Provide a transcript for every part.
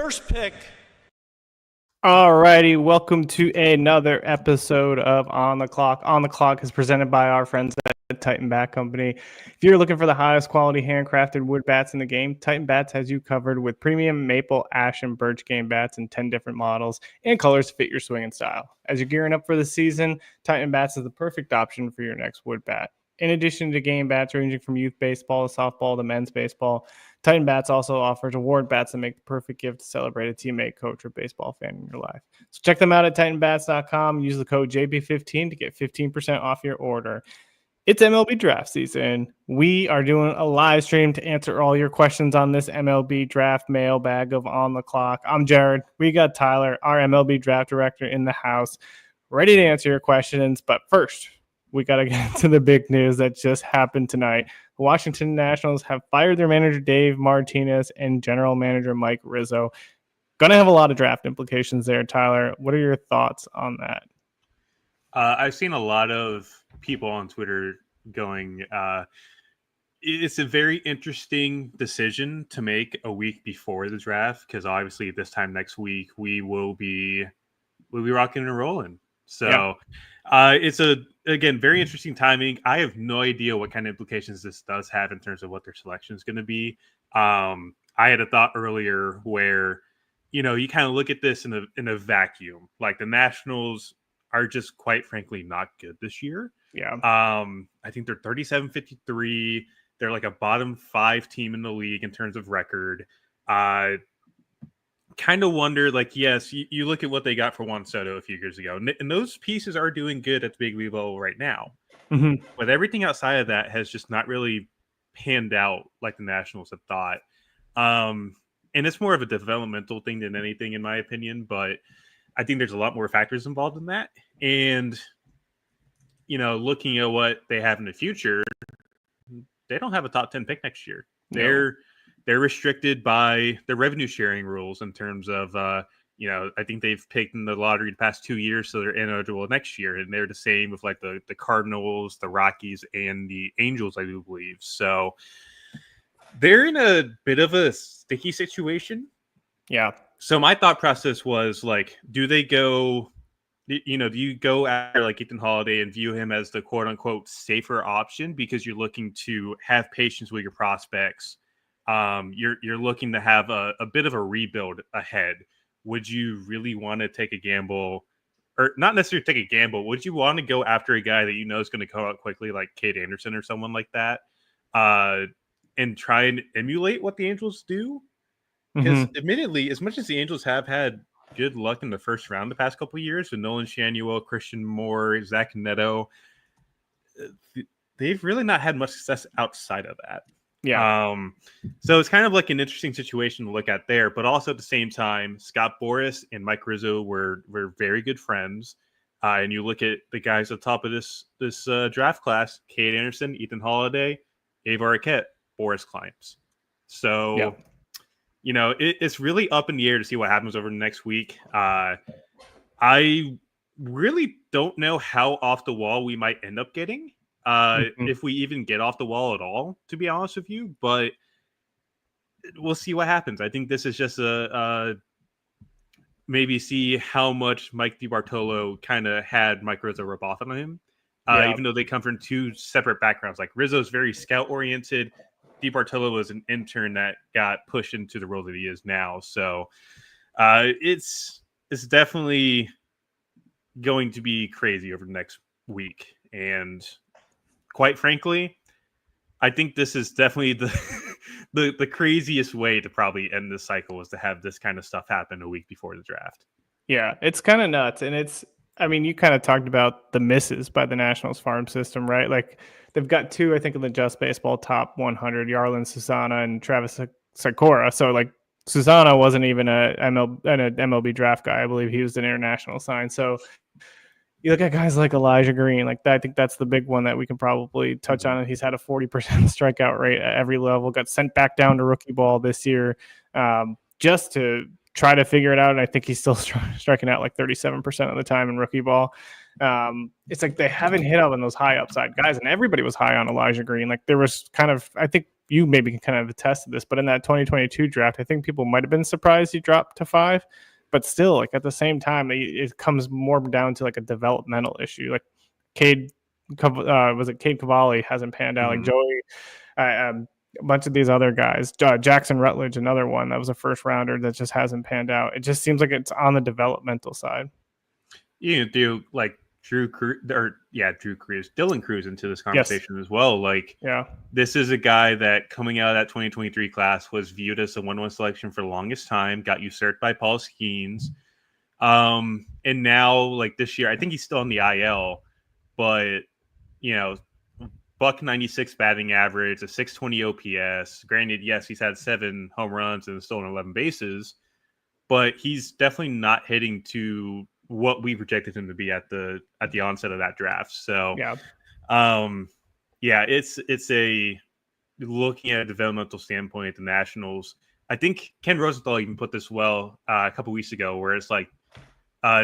First pick. All righty, welcome to another episode of On the Clock. On the Clock is presented by our friends at Titan Bat Company. If you're looking for the highest quality handcrafted wood bats in the game, Titan Bats has you covered with premium maple, ash, and birch game bats in 10 different models and colors to fit your swing and style. As you're gearing up for the season, Titan Bats is the perfect option for your next wood bat. In addition to game bats ranging from youth baseball to softball to men's baseball, Titan Bats also offers award bats that make the perfect gift to celebrate a teammate, coach, or baseball fan in your life. So check them out at titanbats.com. Use the code JB15 to get 15% off your order. It's MLB Draft season. We are doing a live stream to answer all your questions on this MLB Draft mailbag of On the Clock. I'm Jared. We got Tyler, our MLB Draft director, in the house, ready to answer your questions. But first, we got to get into the big news that just happened tonight. The Washington Nationals have fired their manager, Dave Martinez, and general manager, Mike Rizzo. Going to have a lot of draft implications there, Tyler. What are your thoughts on that? I've seen a lot of people on Twitter going, it's a very interesting decision to make a week before the draft, because obviously this time next week we'll be rocking and rolling. So it's again, very interesting timing. I have no idea what kind of implications this does have in terms of what their selection is going to be. I had a thought earlier where, you kind of look at this in a vacuum. Like, the Nationals are just, quite frankly, not good this year. Yeah. I think they're 37-53. They're like a bottom 5 team in the league in terms of record. Kind of wonder, like, yes, you look at what they got for Juan Soto a few years ago, and those pieces are doing good at the big league level right now. Mm-hmm. But everything outside of that has just not really panned out like the Nationals had thought. And it's more of a developmental thing than anything, in my opinion. But I think there's a lot more factors involved in that. And, looking at what they have in the future, they don't have a top 10 pick next year. No. They're restricted by the revenue sharing rules in terms of, I think they've picked in the lottery the past 2 years, so they're ineligible next year. And they're the same with like the Cardinals, the Rockies, and the Angels, I do believe. So they're in a bit of a sticky situation. Yeah. So my thought process was, like, do you go after like Ethan Holiday and view him as the quote unquote safer option because you're looking to have patience with your prospects? You're looking to have a bit of a rebuild ahead. Would you really want to take a gamble, or not necessarily take a gamble? Would you want to go after a guy that is going to come out quickly, like Cade Anderson or someone like that, and try and emulate what the Angels do? Because admittedly, as much as the Angels have had good luck in the first round the past couple of years with Nolan Schanuel, Christian Moore, Zach Neto, they've really not had much success outside of that. Yeah. So it's kind of like an interesting situation to look at there, but also at the same time, Scott Boras and Mike Rizzo were very good friends. And you look at the guys at the top of this draft class: Cade Anderson, Ethan Holiday, Abe Arquette, Boras clients. So, it's really up in the air to see what happens over the next week. I really don't know how off the wall we might end up getting. If we even get off the wall at all, to be honest with you, but we'll see what happens. I think this is just maybe see how much Mike DiBartolo kind of had Mike Rizzo rub off on him, even though they come from two separate backgrounds. Like, Rizzo's very scout oriented. DiBartolo was an intern that got pushed into the role that he is now. So it's definitely going to be crazy over the next week. And quite frankly, I think this is definitely the craziest way to probably end this cycle, is to have this kind of stuff happen a week before the draft. Yeah, it's kind of nuts. And you kind of talked about the misses by the Nationals farm system, right? Like, they've got 2, I think, in the Just Baseball top 100, Yarlin Susana and Travis Sikora. So, like, Susana wasn't even an MLB draft guy. I believe he was an international sign. So you look at guys like Elijah Green, like that. I think that's the big one that we can probably touch on. He's had a 40% strikeout rate at every level, got sent back down to rookie ball this year just to try to figure it out. And I think he's still striking out like 37% of the time in rookie ball. It's like they haven't hit up on those high upside guys, and everybody was high on Elijah Green. Like, there was kind of, I think you maybe can kind of attest to this, but in that 2022 draft, I think people might have been surprised he dropped to 5, but still, like at the same time, it comes more down to like a developmental issue. Like Cade, was it Cade Cavalli hasn't panned out. Like Joey, a bunch of these other guys, Jackson Rutledge, another one that was a first rounder that just hasn't panned out. It just seems like it's on the developmental side. You can do like Drew Cruz, Dylan Cruz into this conversation as well. Like, this is a guy that coming out of that 2023 class was viewed as a 1-1 selection for the longest time, got usurped by Paul Skeens. And now, like this year, I think he's still on the IL, but $196 batting average, a 620 OPS. Granted, yes, he's had 7 home runs and stolen 11 bases, but he's definitely not hitting to what we projected him to be at the onset of that draft. So, it's a looking at a developmental standpoint at the Nationals. I think Ken Rosenthal even put this well a couple weeks ago, where it's like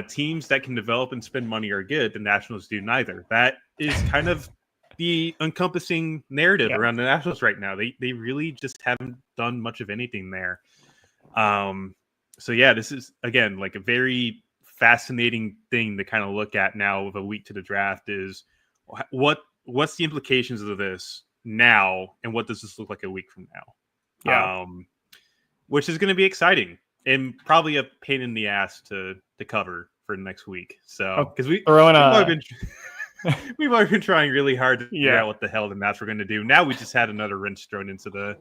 teams that can develop and spend money are good. The Nationals do neither. That is kind of the encompassing narrative around the Nationals right now. They really just haven't done much of anything there. This is again like a very fascinating thing to kind of look at now with a week to the draft is what's the implications of this now, and what does this look like a week from now? Which is going to be exciting and probably a pain in the ass to cover for next week. So because we've already been trying really hard to figure out what the hell the Nats were going to do. Now we just had another wrench thrown into the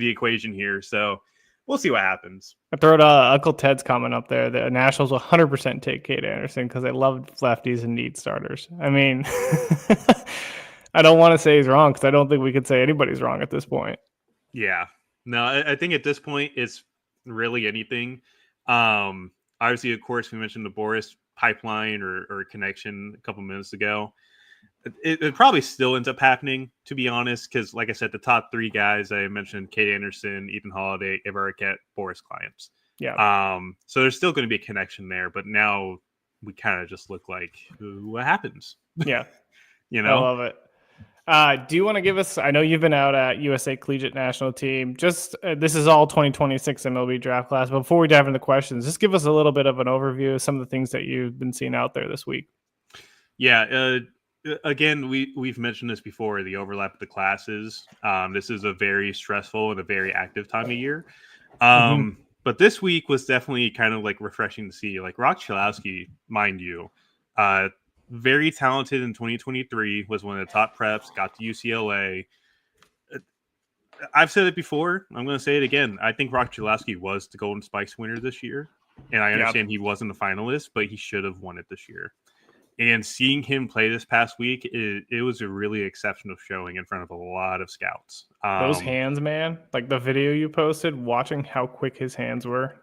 equation here. So we'll see what happens. I throw Uncle Ted's comment up there. The Nationals will 100% take Cade Anderson because they love lefties and need starters. I mean, I don't want to say he's wrong because I don't think we could say anybody's wrong at this point. Yeah. No, I think at this point it's really anything. Obviously, of course, we mentioned the Boris pipeline or connection a couple minutes ago. It probably still ends up happening, to be honest, because like I said, the top 3 guys I mentioned, Cade Anderson, Ethan Holiday, Eva Arquette, Boris Clients. So there's still going to be a connection there, but now we kind of just look like what happens. I love it. Do you want to give us, I know you've been out at USA Collegiate National Team, just this is all 2026 MLB draft class, but before we dive into questions, just give us a little bit of an overview of some of the things that you've been seeing out there this week. Again, we've mentioned this before, the overlap of the classes. This is a very stressful and a very active time of year. But this week was definitely kind of like refreshing to see. Like Rock Chalowski, mind you, very talented in 2023, was one of the top preps, got to UCLA. I've said it before. I'm going to say it again. I think Rock Chalowski was the Golden Spikes winner this year. And I understand he wasn't a finalist, but he should have won it this year. And seeing him play this past week, it was a really exceptional showing in front of a lot of scouts. Those hands, man, like the video you posted, watching how quick his hands were,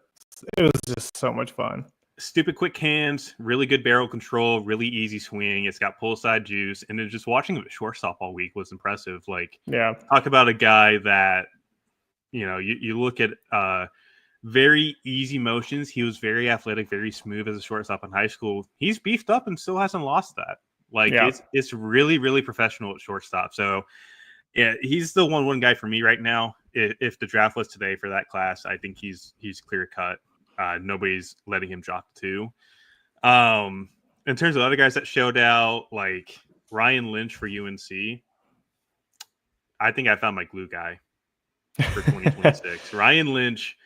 it was just so much fun. Stupid quick hands, really good barrel control, really easy swing. It's got pull side juice. And then just watching him at shortstop all week was impressive. Like, talk about a guy that, you look at very easy motions. He was very athletic, very smooth as a shortstop in high school. He's beefed up and still hasn't lost that. Like, it's really, really professional at shortstop. So, yeah, he's the one guy for me right now. If the draft was today for that class, I think he's clear cut. Nobody's letting him drop 2. In terms of other guys that showed out, like Ryan Lynch for UNC, I think I found my glue guy for 2026. Ryan Lynch.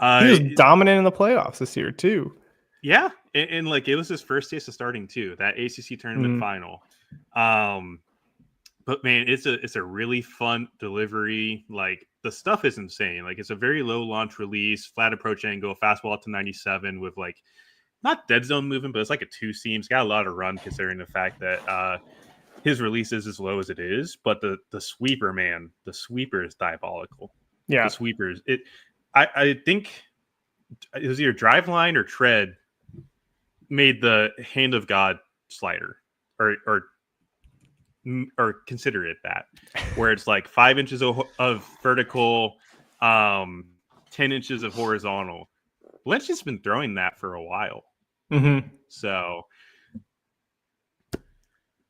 He was dominant in the playoffs this year too. Yeah, and like it was his first taste of starting too. That ACC tournament final. But man, it's a really fun delivery. Like the stuff is insane. Like it's a very low launch release, flat approach angle, fastball up to 97 with like not dead zone movement, but it's like a 2-seam. It's got a lot of run considering the fact that his release is as low as it is. But the sweeper, man, the sweeper is diabolical. Yeah, the sweepers. I think it was either drive line or tread made the hand of God slider or consider it that, where it's like 5 inches of vertical, 10 inches of horizontal. Lynch has been throwing that for a while. Mm-hmm. So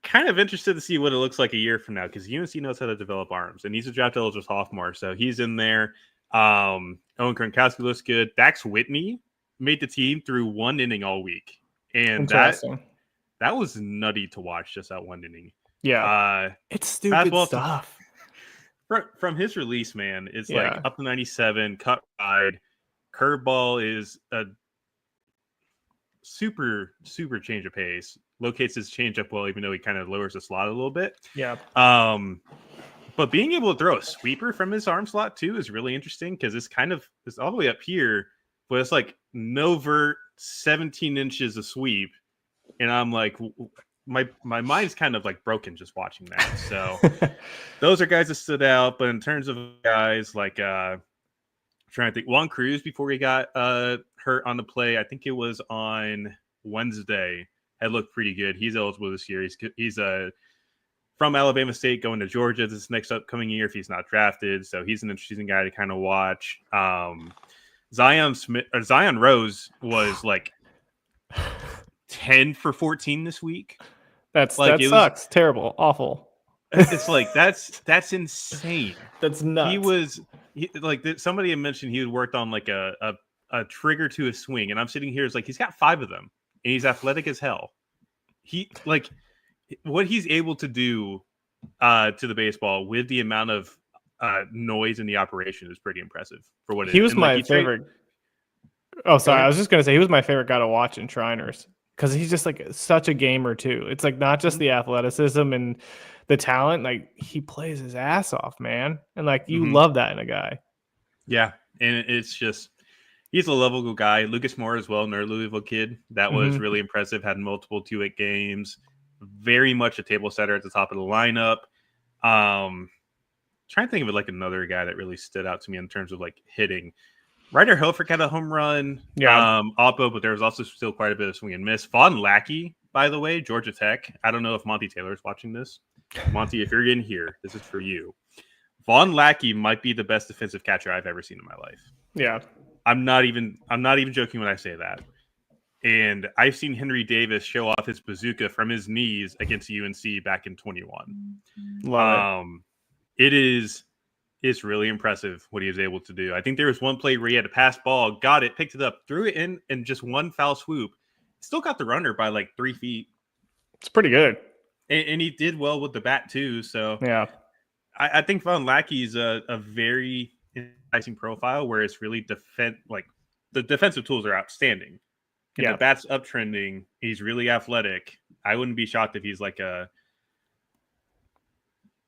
kind of interested to see what it looks like a year from now because UNC knows how to develop arms, and he's a draft eligible sophomore, so he's in there. Owen Gronkowski looks good. Dax Whitney made the team through one inning all week, and that was nutty to watch, just that one inning. Yeah, it's stupid stuff. From his release, man, it's like up to 97, cut ride, curveball is a super change of pace. Locates his changeup well, even though he kind of lowers the slot a little bit. Yeah. But being able to throw a sweeper from his arm slot too is really interesting because it's all the way up here, but it's like no vert, 17 inches of sweep, and I'm like, my mind's kind of like broken just watching that. So those are guys that stood out. But in terms of guys like trying to think, Juan Cruz before he got hurt on the play, I think it was on Wednesday, had looked pretty good. He's eligible this year. He's from Alabama State going to Georgia this next upcoming year if he's not drafted. So he's an interesting guy to kind of watch. Zion Rose was like 10 for 14 this week. That sucks. Terrible. Awful. It's like that's insane. That's nuts. Somebody had mentioned he had worked on like a trigger to a swing, and I'm sitting here, it's like he's got 5 of them, and he's athletic as hell. He like what he's able to do to the baseball with the amount of noise in the operation is pretty impressive for what it is. He was my favorite. I was just gonna say he was my favorite guy to watch in Shriners because he's just like such a gamer too. It's like not just the athleticism and the talent, like he plays his ass off, man, and like you love that in a guy. Yeah, and it's just he's a lovable guy. Lucas Moore as well, another Louisville kid that was really impressive. Had multiple 2-8 games. Very much a table setter at the top of the lineup. Trying to think of it like another guy that really stood out to me in terms of like hitting. Ryder Helfrich had a home run. Yeah. Oppo, but there was also still quite a bit of swing and miss. Vaughn Lackey, by the way, Georgia Tech. I don't know if Monty Taylor is watching this. Monty, if you're in here, this is for you. Vaughn Lackey might be the best defensive catcher I've ever seen in my life. Yeah. I'm not even joking when I say that. And I've seen Henry Davis show off his bazooka from his knees against UNC back in 21. Love it. It's really impressive what he was able to do. I think there was one play where he had a pass ball, got it, picked it up, threw it in, and just one foul swoop. Still got the runner by like 3 feet. It's pretty good. And he did well with the bat too. So yeah, I think Vaughn Lackey's a very enticing profile where it's really the defensive tools are outstanding. And the bat's uptrending. He's really athletic. I wouldn't be shocked if he's like a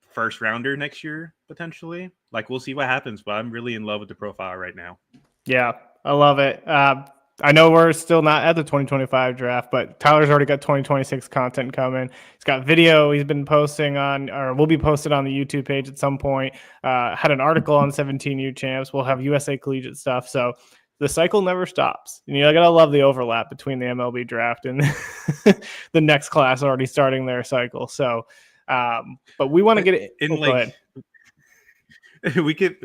first rounder next year, potentially. Like, we'll see what happens, but I'm really in love with the profile right now. Yeah, I love it. I know we're still not at the 2025 draft, but Tyler's already got 2026 content coming. He's got video he's been posting on, or will be posted on the YouTube page at some point. Had an article on 17U champs. We'll have USA collegiate stuff. So the cycle never stops. And you gotta love the overlap between the MLB draft and the next class already starting their cycle. So, but we want to get it.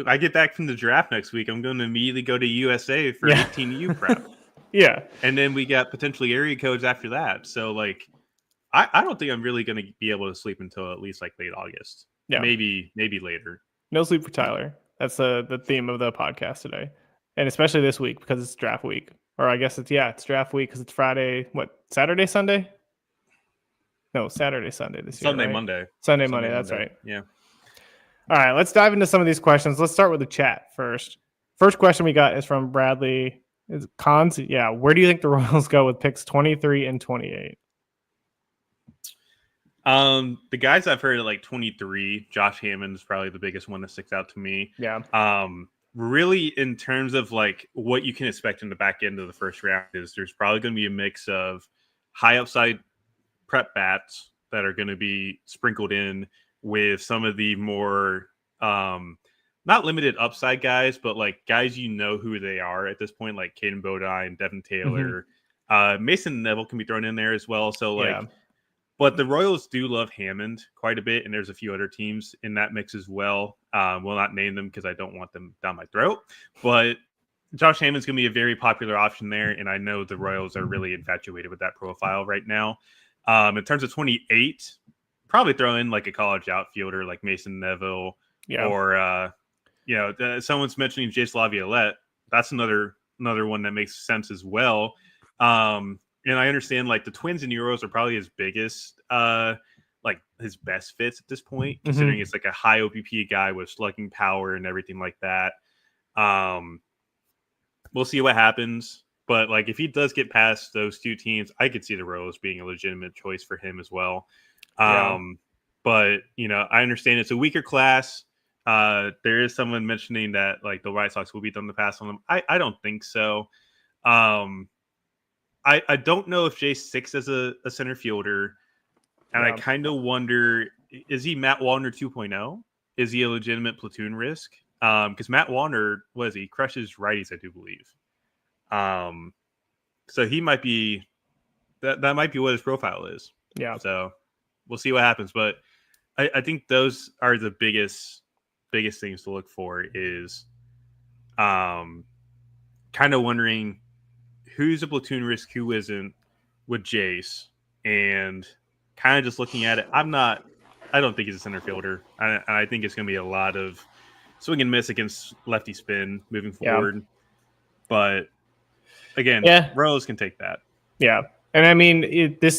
I get back from the draft next week. I'm going to immediately go to USA for 18U prep. Yeah. And then we got potentially area codes after that. So like, I don't think I'm really going to be able to sleep until at least like late August. Yeah. Maybe later. No sleep for Tyler. That's the theme of the podcast today. And especially this week because it's draft week. Or I guess it's draft week because it's Friday. What, Saturday, Sunday? No, Saturday, Sunday this year. Sunday, Monday. Sunday, Monday. That's right. Yeah. All right, let's dive into some of these questions. Let's start with the chat first. First question we got is from Bradley. Is Cons? Yeah. Where do you think the Royals go with picks 23 and 28? The guys I've heard at like 23, Josh Hammond is probably the biggest one that sticks out to me. Yeah. Really, in terms of like what you can expect in the back end of the first round is there's probably going to be a mix of high upside prep bats that are going to be sprinkled in with some of the more not limited upside guys, but like guys you know who they are at this point, like Caden Bodine, Devin Taylor, Mason Neville can be thrown in there as well. So like, but the Royals do love Hammond quite a bit, and there's a few other teams in that mix as well. We'll not name them because I don't want them down my throat, but Josh Hammond's going to be a very popular option there, and I know the Royals are really infatuated with that profile right now. In terms of 28, probably throw in like a college outfielder like Mason Neville, or someone's mentioning Jace Laviolette. That's another one that makes sense as well. And I understand like the Twins and Euros are probably his biggest, like his best fits at this point, considering it's like a high OPP guy with slugging power and everything like that. We'll see what happens. But like if he does get past those two teams, I could see the Royals being a legitimate choice for him as well. But I understand it's a weaker class. There is someone mentioning that like the White Sox will be done to pass on them. I don't think so. I don't know if J6 is a center fielder, and I kind of wonder, is he Matt Wallner 2.0? Is he a legitimate platoon risk? Because Matt Wallner, he crushes righties, I do believe. So he might be that might be what his profile is. Yeah. So we'll see what happens, but I think those are the biggest things to look for is kind of wondering who's a platoon risk, who isn't with Jace, and kind of just looking at it. I don't think he's a center fielder. I think it's going to be a lot of swing and miss against lefty spin moving forward. But again, Rose can take that. Yeah. And I mean, this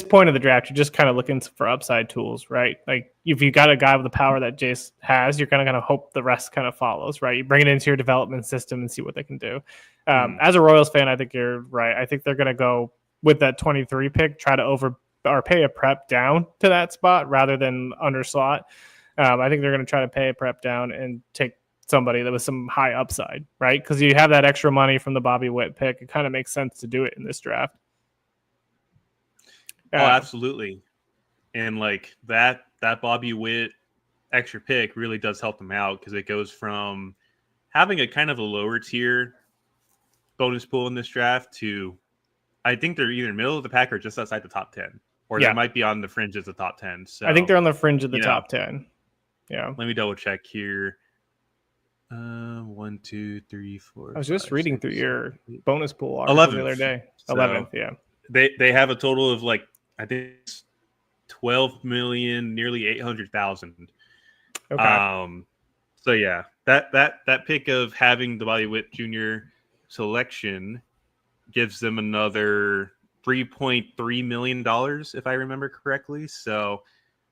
point of the draft, you're just kind of looking for upside tools, right? Like if you got a guy with the power that Jace has, you're kind of hope the rest kind of follows, right? You bring it into your development system and see what they can do. As a Royals fan, I think you're right. I think they're going to go with that 23 pick, try to pay a prep down to that spot rather than under slot. I think they're going to try to pay a prep down and take somebody that was some high upside, right? Because you have that extra money from the Bobby Witt pick. It kind of makes sense to do it in this draft. Oh, absolutely. And like that Bobby Witt extra pick really does help them out because it goes from having a kind of a lower tier bonus pool in this draft to, I think they're either middle of the pack or just outside the top 10, or they might be on the fringe of the top 10. So I think they're on the fringe of the top 10. Yeah. Let me double check here. 1, 2, 3, 4. I was just reading through your bonus pool 11th the other day. So 11th, yeah. They have a total of like, I think it's 12 million, nearly 800,000. Okay. So yeah, that pick of having the Bobby Witt Jr. selection gives them another $3.3 million, if I remember correctly. So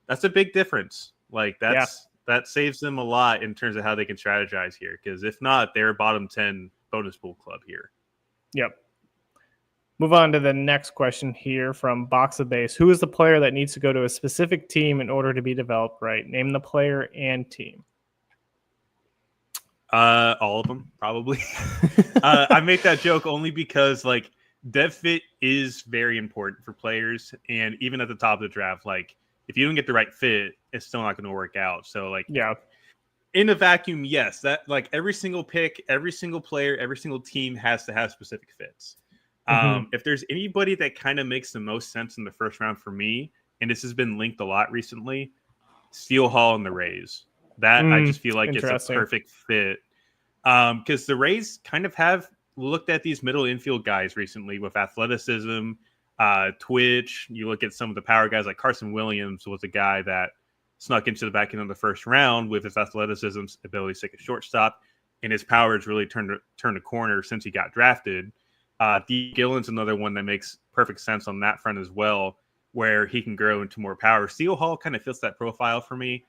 that's a big difference. Like that saves them a lot in terms of how they can strategize here. Because if not, they're a bottom 10 bonus pool club here. Yep. Move on to the next question here from Box of Base. Who is the player that needs to go to a specific team in order to be developed right? Name the player and team. All of them, probably. I make that joke only because like dev fit is very important for players, and even at the top of the draft, like if you don't get the right fit, it's still not going to work out. So like, in a vacuum, yes, that like every single pick, every single player, every single team has to have specific fits. If there's anybody that kind of makes the most sense in the first round for me, and this has been linked a lot recently, Steele Hall and the Rays. That I just feel like it's a perfect fit. Because the Rays kind of have looked at these middle infield guys recently with athleticism, twitch. You look at some of the power guys like Carson Williams was a guy that snuck into the back end of the first round with his athleticism, ability to take a shortstop, and his power has really turned a corner since he got drafted. D. Gillen's another one that makes perfect sense on that front as well, where he can grow into more power. Steele Hall kind of fits that profile for me.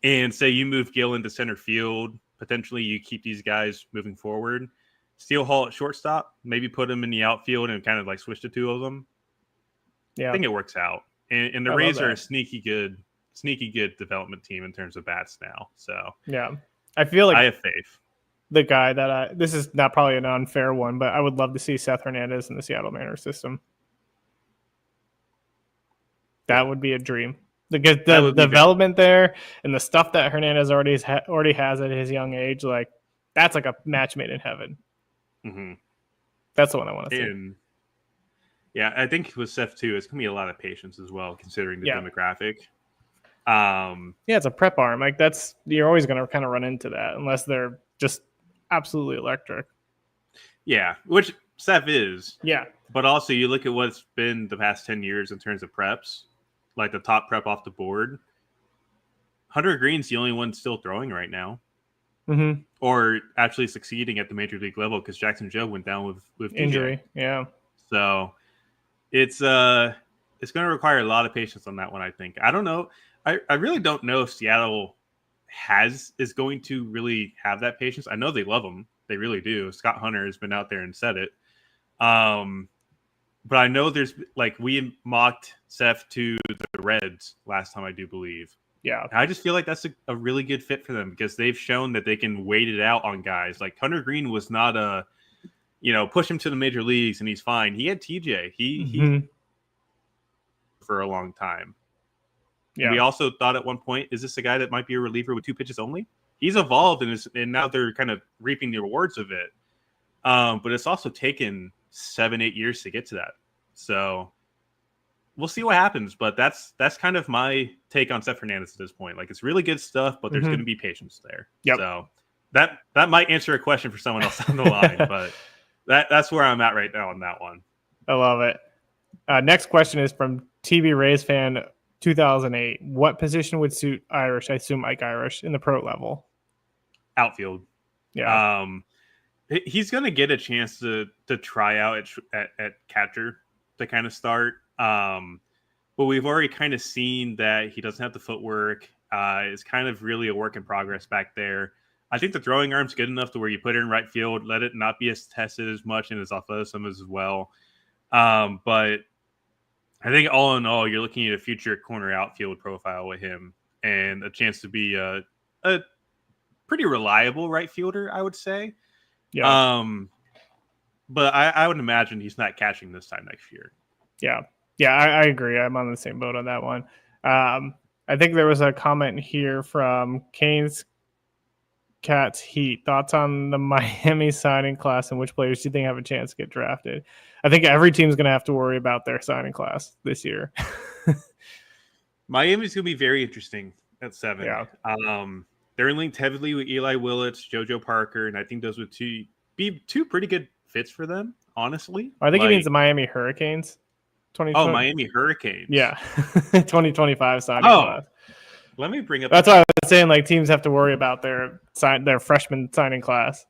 And say you move Gillen to center field, potentially you keep these guys moving forward. Steele Hall at shortstop, maybe put him in the outfield and kind of like switch the two of them. Yeah, I think it works out. And the Rays are a sneaky good development team in terms of bats now. So yeah, I feel like I have faith. The guy that this is not probably an unfair one, but I would love to see Seth Hernandez in the Seattle Mariners system. That would be a dream. The development there and the stuff that Hernandez already has at his young age, like that's like a match made in heaven. Mm-hmm. That's the one I want to see. Yeah, I think with Seth too, it's gonna be a lot of patience as well, considering the demographic. Yeah, it's a prep arm. Like you're always gonna kind of run into that unless they're just absolutely electric. Yeah, which Seth is. Yeah. But also, you look at what's been the past 10 years in terms of preps, like the top prep off the board. Hunter Green's the only one still throwing right now, or actually succeeding at the major league level because Jackson Joe went down with injury. DJ. Yeah. So it's going to require a lot of patience on that one. I think. I don't know. I really don't know if Seattle is going to really have that patience. I know they love him. They really do. Scott Hunter has been out there and said it. But I know there's like we mocked Seth to the Reds last time, I do believe. Yeah. I just feel like that's a really good fit for them because they've shown that they can wait it out on guys. Like Hunter Green was not push him to the major leagues and he's fine. He had TJ. He for a long time. Yeah. We also thought at one point, is this a guy that might be a reliever with 2 pitches only? He's evolved and now they're kind of reaping the rewards of it. But it's also taken 7-8 years to get to that. So we'll see what happens. But that's kind of my take on Seth Hernandez at this point. Like it's really good stuff, but there's going to be patience there. Yep. So that might answer a question for someone else on the line, but that's where I'm at right now on that one. I love it. Next question is from TV Rays fan 2008. What position would suit Irish? I assume Ike Irish in the pro level. Outfield. Yeah. He's going to get a chance to try out at catcher to kind of start. But we've already kind of seen that he doesn't have the footwork. It's kind of really a work in progress back there. I think the throwing arm's good enough to where you put it in right field, let it not be as tested as much in his athleticism as well. But I think all in all, you're looking at a future corner outfield profile with him and a chance to be a pretty reliable right fielder, I would say. Yeah. But I would imagine he's not catching this time next year. Yeah. Yeah, I agree. I'm on the same boat on that one. I think there was a comment here from Canes Cats Heat. Thoughts on the Miami signing class and which players do you think have a chance to get drafted? I think every team's going to have to worry about their signing class this year. Miami's going to be very interesting at 7. Yeah. They're linked heavily with Eli Willits, JoJo Parker, and I think those would be two pretty good fits for them, honestly. I think he means the Miami Hurricanes. Miami Hurricanes. Yeah. 2025 signing class. Let me bring up. That's why I was saying like teams have to worry about their freshman signing class.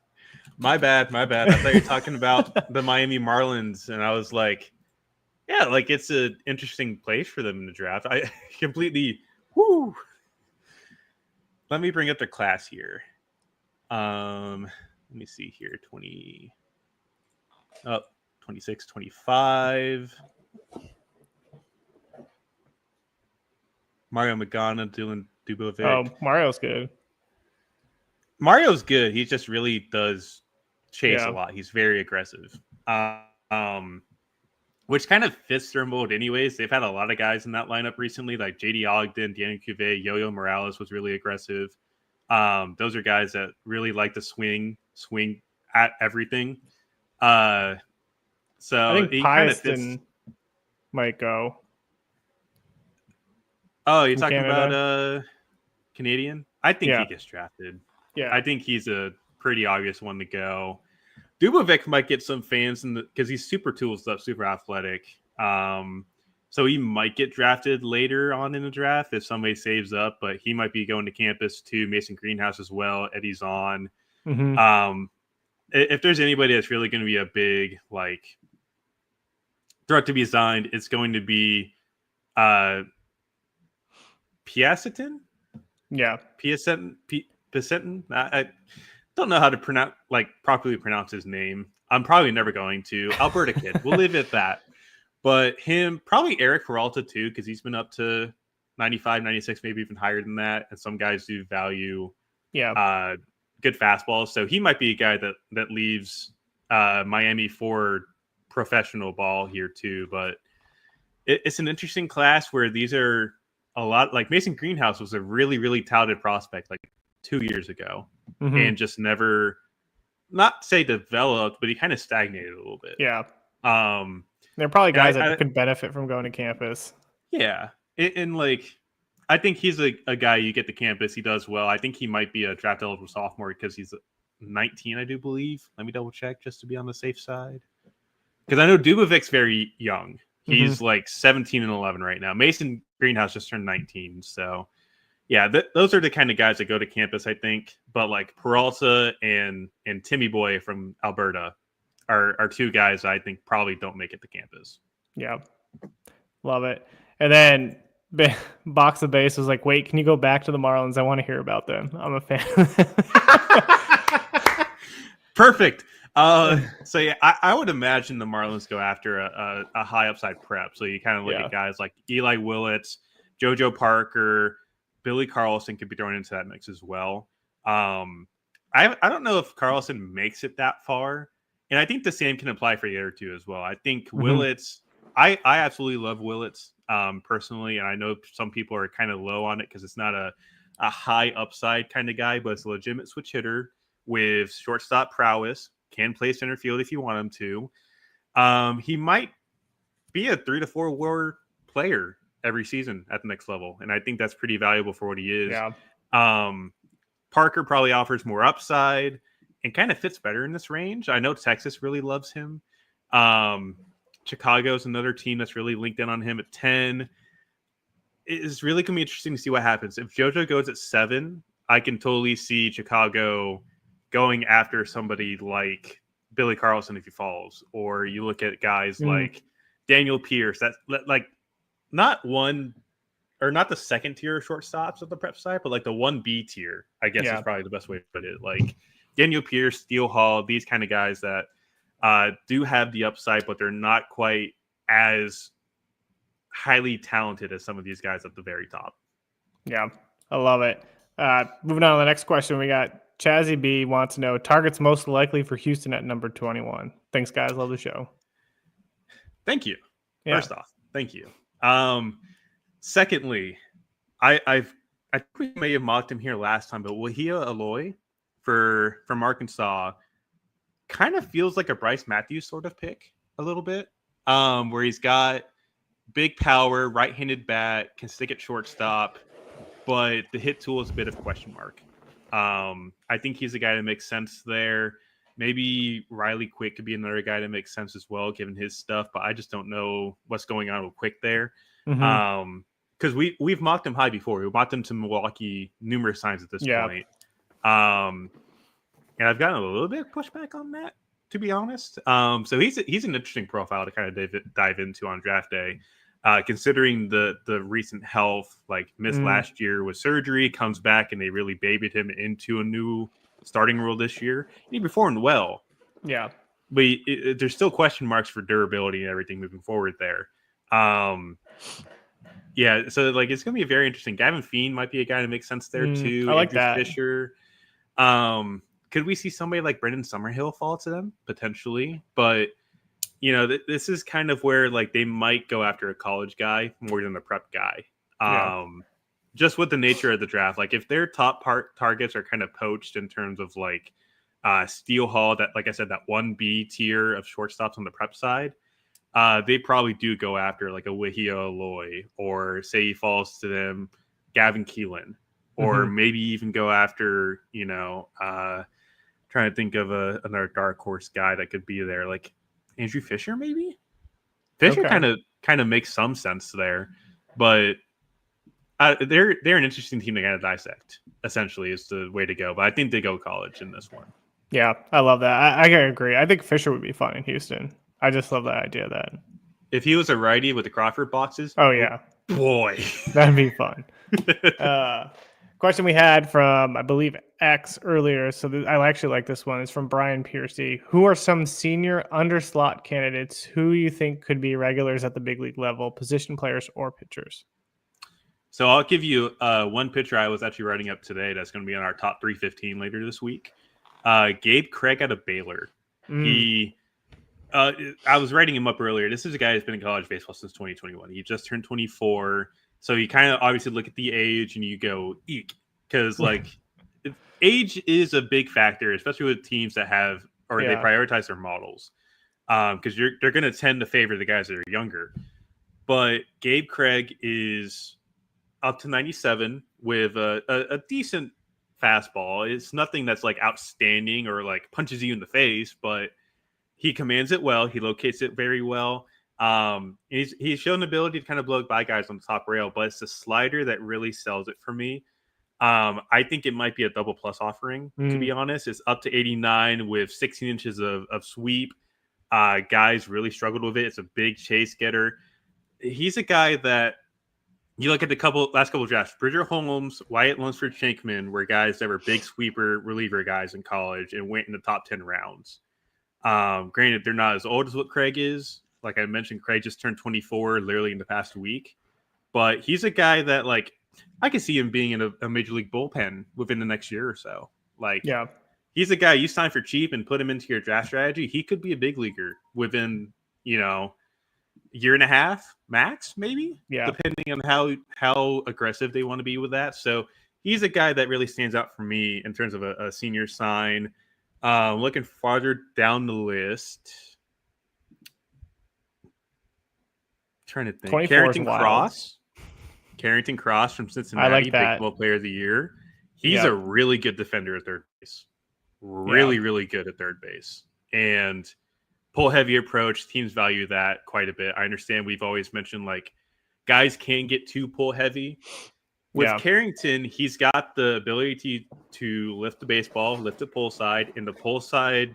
My bad. I thought you were talking about the Miami Marlins, and I was like, yeah, like it's an interesting place for them in the draft. I completely. Whoo. Let me bring up the class here. Let me see here. 26, 25. Mario Magana, Dylan Dubovic. Oh, Mario's good. Mario's good. He just really does chase a lot. He's very aggressive. Which kind of fits their mold anyways. They've had a lot of guys in that lineup recently, like J.D. Ogden, Danny Cuvée, Yo-Yo Morales was really aggressive. Those are guys that really like to swing at everything. So I think he kind of fits. Might go. Oh, you're talking about Canadian? I think he gets drafted. Yeah, I think he's a pretty obvious one to go. Dubovic might get some fans because he's super tools up, super athletic. So he might get drafted later on in the draft if somebody saves up, but he might be going to campus too. Mason Greenhouse as well. Eddie's on. Mm-hmm. If there's anybody that's really going to be a big threat to be signed, it's going to be Piasetin. Yeah, Piasetin. I don't know how to properly pronounce his name. I'm probably never going to. Alberta kid. We'll leave it at that. But him, probably Eric Peralta too, because he's been up to 95, 96, maybe even higher than that. And some guys do value good fastballs. So he might be a guy that leaves Miami for professional ball here too. But it's an interesting class where these are a lot. Like Mason Greenhouse was a really, really touted prospect like 2 years ago. Mm-hmm. And just never, not say developed, but he kind of stagnated a little bit. Yeah. There are probably guys that could benefit from going to campus. Yeah. And I think he's a guy you get to campus. He does well. I think he might be a draft eligible sophomore because he's 19, I do believe. Let me double check just to be on the safe side. Because I know Dubovic's very young. He's like 17 and 11 right now. Mason Greenhouse just turned 19. So, yeah, those are the kind of guys that go to campus, I think. But like Peralta and Timmy Boy from Alberta are two guys I think probably don't make it to campus. Yeah, love it. And then Box of Base was like, wait, can you go back to the Marlins? I want to hear about them. I'm a fan. Perfect. So yeah, I would imagine the Marlins go after a high upside prep. So you kind of look at guys like Eli Willits, JoJo Parker, Billy Carlson could be thrown into that mix as well. I don't know if Carlson makes it that far, and I think the same can apply for the other two as well. I think Willits. I absolutely love Willits personally, and I know some people are kind of low on it because it's not a high upside kind of guy, but it's a legitimate switch hitter with shortstop prowess, can play center field if you want him to. He might be a 3 to 4 WAR player every season at the next level, and I think that's pretty valuable for what he is. Yeah. Parker probably offers more upside and kind of fits better in this range. I know Texas really loves him. Chicago's another team that's really linked in on him at 10. It's really going to be interesting to see what happens. If JoJo goes at 7, I can totally see Chicago going after somebody like Billy Carlson if he falls. Or you look at guys like Daniel Pierce. That's like not the second tier shortstops of the prep side, but like the 1B tier, I guess is probably the best way to put it. Like Daniel Pierce, Steele Hall, these kind of guys that do have the upside, but they're not quite as highly talented as some of these guys at the very top. Yeah, I love it. Moving on to the next question, we got Chazzy B wants to know targets most likely for Houston at number 21. Thanks, guys. Love the show. Thank you. Yeah. First off, thank you. Secondly, I think we may have mocked him here last time, but Wahia Aloy from Arkansas kind of feels like a Bryce Matthews sort of pick a little bit, where he's got big power, right-handed bat, can stick at shortstop, but the hit tool is a bit of a question mark. I think he's a guy that makes sense there. Maybe Riley Quick could be another guy that makes sense as well, given his stuff, but I just don't know what's going on with Quick there. Because we've mocked him high before. We mocked him to Milwaukee numerous times at this point. And I've gotten a little bit of pushback on that, to be honest. So he's an interesting profile to kind of dive into on draft day, considering the recent health, like missed last year with surgery, comes back and they really babied him into a new starting role this year. And he performed well. Yeah. But there's still question marks for durability and everything moving forward there. Yeah, so like it's going to be very interesting. Gavin Fiend might be a guy that makes sense there too. I like Andrew that. Fisher. Could we see somebody like Brendan Summerhill fall to them? Potentially. But, you know, this is kind of where like they might go after a college guy more than the prep guy. Just with the nature of the draft. Like if their top targets are kind of poached in terms of like Steele Hall, that, like I said, that 1B tier of shortstops on the prep side, they probably do go after like a Wahia Aloy, or say he falls to them, Gavin Keelan, or maybe even go after, you know, trying to think of another dark horse guy that could be there, like Andrew Fisher, maybe. Fisher kind of makes some sense there, but they're an interesting team to kind of dissect. Essentially, is the way to go. But I think they go college in this one. Yeah, I love that. I agree. I think Fisher would be fun in Houston. I just love that idea that if he was a righty with the Crawford boxes. Oh yeah, boy, that'd be fun. Question we had from, I believe, X earlier. So I actually like this one. It's from Brian Piercy. Who are some senior underslot candidates who you think could be regulars at the big league level, position players or pitchers? So I'll give you one pitcher I was actually writing up today that's going to be on our top 315 later this week. Gabe Craig out of Baylor. I was writing him up earlier. This is a guy who's been in college baseball since 2021. He just turned 24. So you kind of obviously look at the age and you go, eek. Because like age is a big factor, especially with teams that have, or they prioritize their models. Because they're going to tend to favor the guys that are younger. But Gabe Craig is up to 97 with a decent fastball. It's nothing that's like outstanding or like punches you in the face, but He commands it well. He locates it very well. He's shown the ability to kind of blow by guys on the top rail, but it's the slider that really sells it for me. I think it might be a double plus offering, to be honest. It's up to 89 with 16 inches of sweep. Guys really struggled with it. It's a big chase getter. He's a guy that you look at the last couple of drafts. Bridger Holmes, Wyatt Lunsford Shankman were guys that were big sweeper reliever guys in college and went in the top 10 rounds. Granted, they're not as old as what Craig is. Like I mentioned, Craig just turned 24 literally in the past week. But he's a guy that, like, I could see him being in a major league bullpen within the next year or so. Like, Yeah. He's a guy you sign for cheap and put him into your draft strategy. He could be a big leaguer within, year and a half max, maybe. Yeah. Depending on how aggressive they want to be with that. So he's a guy that really stands out for me in terms of a senior sign. Looking farther down the list, trying to think. Carrington Cross from Cincinnati, I like that. Big 12 Player of the Year. He's a really good defender at third base. Really good at third base. And pull heavy approach, teams value that quite a bit. I understand we've always mentioned, like, guys can get too pull heavy. With Carrington, he's got the ability to lift the baseball, lift the pull side, and a pull fly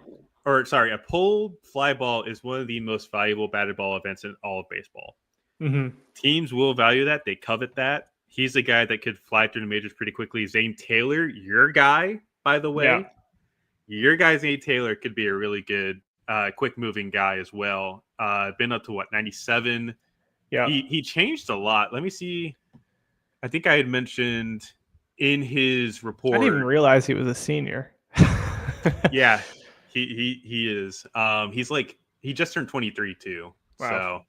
ball is one of the most valuable batted ball events in all of baseball. Mm-hmm. Teams will value that. They covet that. He's a guy that could fly through the majors pretty quickly. Zane Taylor, your guy, by the way. Yeah. Your guy, Zane Taylor, could be a really good, quick-moving guy as well. Been up to, 97? Yeah. He changed a lot. Let me see. I think I had mentioned in his report. I didn't even realize he was a senior. Yeah, he is. He just turned 23 too. Wow. So,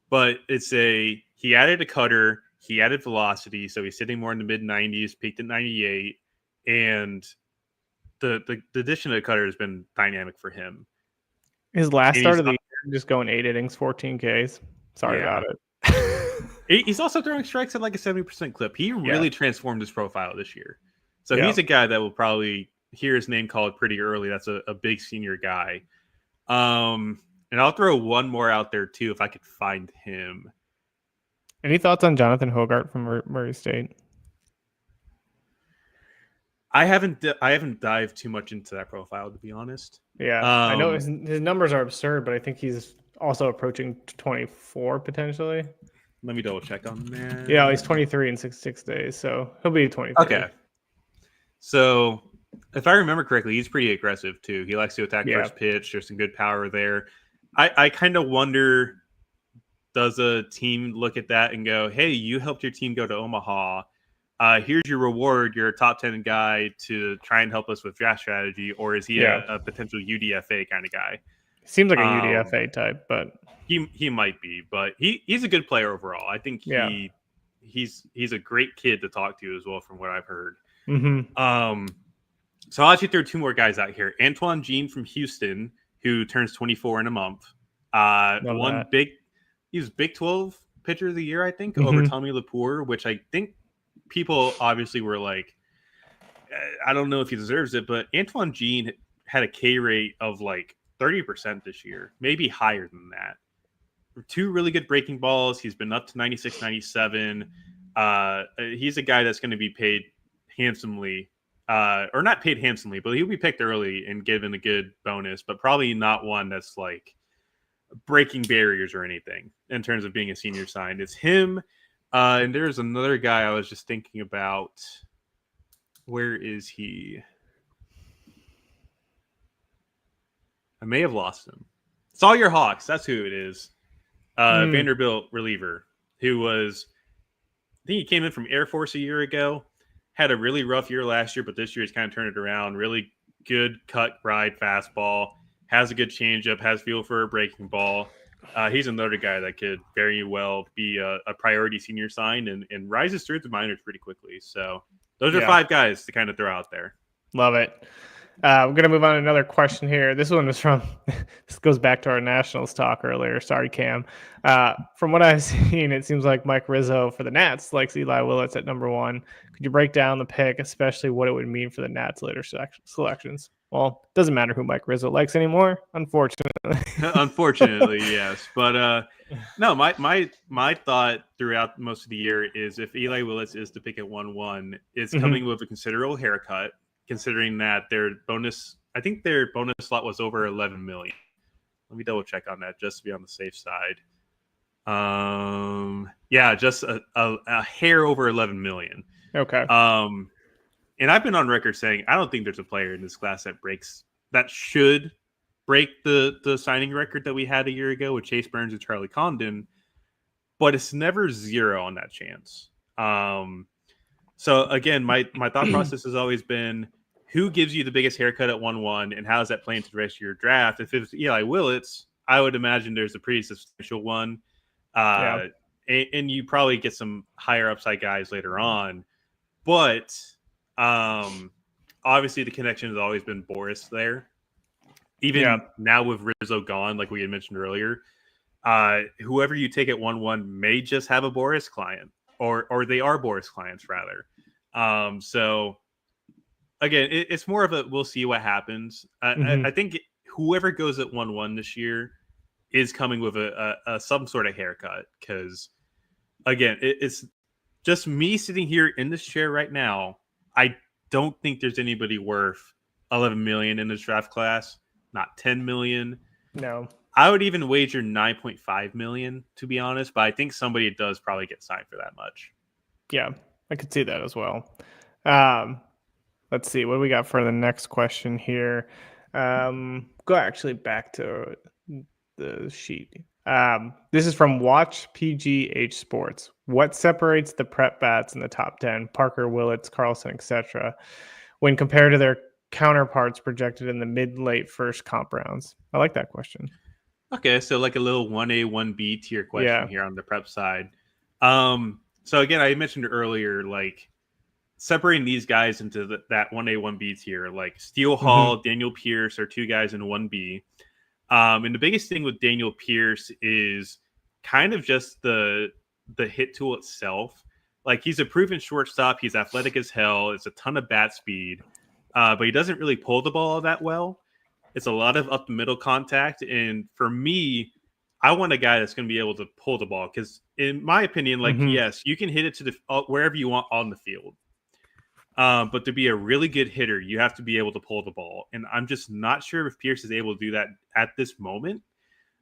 but he added a cutter, he added velocity, so he's sitting more in the mid 90s, peaked at 98, and the addition of the cutter has been dynamic for him. His last start of the year, just going 8 innings, 14 Ks. Sorry about it. He's also throwing strikes at like a 70% clip. He really transformed his profile this year. So he's a guy that will probably hear his name called pretty early. That's a big senior guy. And I'll throw one more out there too if I could find him. Any thoughts on Jonathan Hogart from Murray State? I haven't dived too much into that profile, to be honest. Yeah, I know his numbers are absurd, but I think he's also approaching 24 potentially. Let me double check on that. Yeah, he's 23 in 66 days, so he'll be 23. Okay. So if I remember correctly, he's pretty aggressive too. He likes to attack first pitch. There's some good power there. I kind of wonder, does a team look at that and go, hey, you helped your team go to Omaha. Here's your reward. You're a top 10 guy to try and help us with draft strategy. Or is he a potential UDFA kind of guy? Seems like a UDFA type, but he might be. But he's a good player overall. I think he's a great kid to talk to as well, from what I've heard. Mm-hmm. So I'll actually throw two more guys out here. Antoine Jean from Houston, who turns 24 in a month. He was Big 12 pitcher of the year, I think, over Tommy Lapour, which I think people obviously were like, I don't know if he deserves it, but Antoine Jean had a K rate of like 30% this year, maybe higher than that. Two really good breaking balls. He's been up to 96, 97. He's a guy that's going to be paid handsomely, or not paid handsomely, but he'll be picked early and given a good bonus, but probably not one that's like breaking barriers or anything in terms of being a senior sign. It's him. And there's another guy I was just thinking about. Where is he? I may have lost him. Sawyer Hawks. That's who it is. Vanderbilt reliever who was, I think he came in from Air Force a year ago, had a really rough year last year, but this year he's kind of turned it around. Really good cut, ride, fastball, has a good changeup, has feel for a breaking ball. He's another guy that could very well be a priority senior sign and rises through the minors pretty quickly. So those are 5 guys to kind of throw out there. Love it. We're going to move on to another question here. This one is from, this goes back to our Nationals talk earlier. Sorry, Cam. From what I've seen, it seems like Mike Rizzo for the Nats likes Eli Willits at number 1. Could you break down the pick, especially what it would mean for the Nats later selections? Well, it doesn't matter who Mike Rizzo likes anymore, unfortunately. Unfortunately, yes. But no, my thought throughout most of the year is if Eli Willis is to pick at 1-1, it's coming with a considerable haircut, considering that their bonus slot was over 11 million. Let me double check on that just to be on the safe side. Yeah, just a hair over 11 million. Okay. And I've been on record saying I don't think there's a player in this class that should break the signing record that we had a year ago with Chase Burns and Charlie Condon, but it's never zero on that chance. So again, my thought process has always been who gives you the biggest haircut at 1-1 and how does that play into the rest of your draft? If it's Eli Willits, I would imagine there's a pretty substantial one. And you probably get some higher upside guys later on. But obviously the connection has always been Boris there. Even now with Rizzo gone, like we had mentioned earlier, whoever you take at 1-1 may just have a Boris client, or they are Boris clients rather. So again, it's more of a we'll see what happens. I think whoever goes at 1-1 this year is coming with a some sort of haircut because again, it's just me sitting here in this chair right now. I don't think there's anybody worth 11 million in this draft class. Not 10 million. No. I would even wager 9.5 million, to be honest, but I think somebody does probably get signed for that much. Yeah, I could see that as well. Let's see. What do we got for the next question here? Go actually back to the sheet. This is from Watch PGH Sports. What separates the prep bats in the top 10, Parker, Willits, Carlson, etc., when compared to their counterparts projected in the mid-late first comp rounds? I like that question. Okay, so like a little 1A, 1B tier question here on the prep side. So again, I mentioned earlier, like separating these guys into that 1A, 1B tier, like Steele Hall, Daniel Pierce are two guys in 1B. And the biggest thing with Daniel Pierce is kind of just the hit tool itself. Like he's a proven shortstop. He's athletic as hell. It's a ton of bat speed. But he doesn't really pull the ball that well. It's a lot of up the middle contact. And for me, I want a guy that's going to be able to pull the ball. Because in my opinion, like, yes, you can hit it to wherever you want on the field. But to be a really good hitter, you have to be able to pull the ball. And I'm just not sure if Pierce is able to do that at this moment.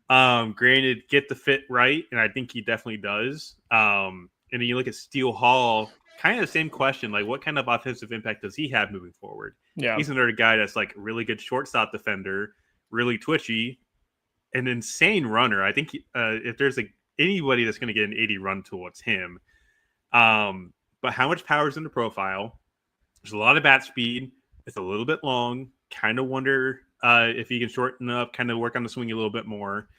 Granted, get the fit right. And I think he definitely does. And then you look at Steele Hall, kind of the same question. Like, what kind of offensive impact does he have moving forward? Yeah. He's another guy that's like really good shortstop defender, really twitchy, an insane runner. I think if there's anybody that's going to get an 80 run tool, it's him. But how much power is in the profile? There's a lot of bat speed. It's a little bit long. Kind of wonder if he can shorten up, kind of work on the swing a little bit more.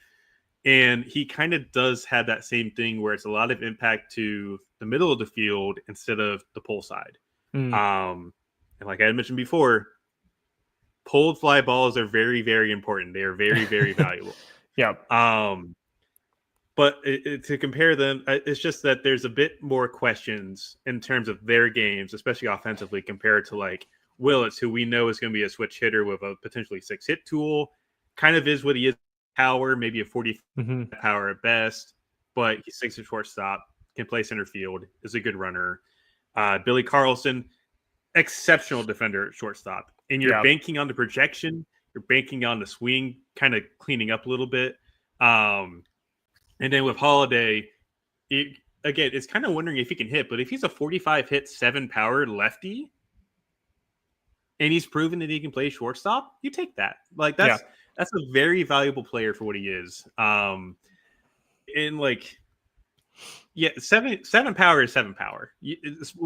And he kind of does have that same thing where it's a lot of impact to the middle of the field instead of the pull side. And like I had mentioned before, pulled fly balls are very, very important. They are very, very valuable. But to compare them, it's just that there's a bit more questions in terms of their games, especially offensively, compared to like Willits, who we know is going to be a switch hitter with a potentially 6-hit tool. Kind of is what he is. Power, maybe a 40 power at best, but he's 6 at shortstop, can play center field, is a good runner. Billy Carlson, exceptional defender at shortstop. And you're banking on the projection, you're banking on the swing, kind of cleaning up a little bit. And then with Holiday, it's kind of wondering if he can hit, but if he's a 45 hit, 7 power lefty, and he's proven that he can play shortstop, you take that. Like that's a very valuable player for what he is. And like, seven power is 7 power.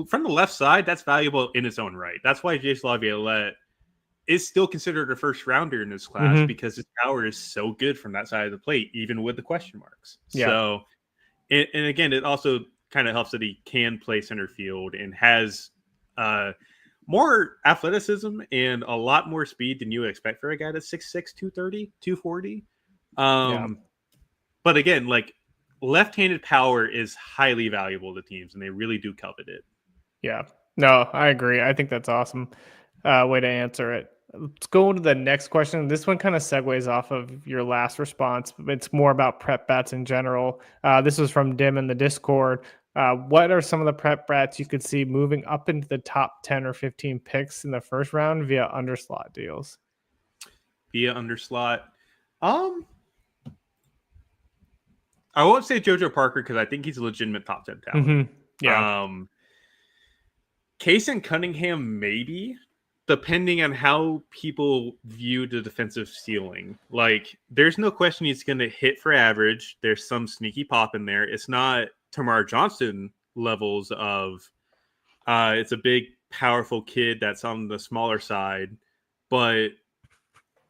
From the left side, that's valuable in its own right. That's why Jace Laviolette is still considered a first rounder in this class because his power is so good from that side of the plate, even with the question marks. So, and again, it also kind of helps that he can play center field and has more athleticism and a lot more speed than you would expect for a guy that's 6'6", 230, 240. But again, like left-handed power is highly valuable to teams, and they really do covet it. Yeah. No, I agree. I think that's awesome way to answer it. Let's go to the next question. This one kind of segues off of your last response. It's more about prep bats in general. This was from Dim in the Discord. What are some of the prep bats you could see moving up into the top 10 or 15 picks in the first round via underslot deals? Via underslot. I won't say JoJo Parker because I think he's a legitimate top 10 talent. Mm-hmm. Yeah. Case and Cunningham, maybe, depending on how people view the defensive ceiling. Like, there's no question he's going to hit for average. There's some sneaky pop in there. It's not Tamar Johnson levels of it's a big, powerful kid that's on the smaller side. But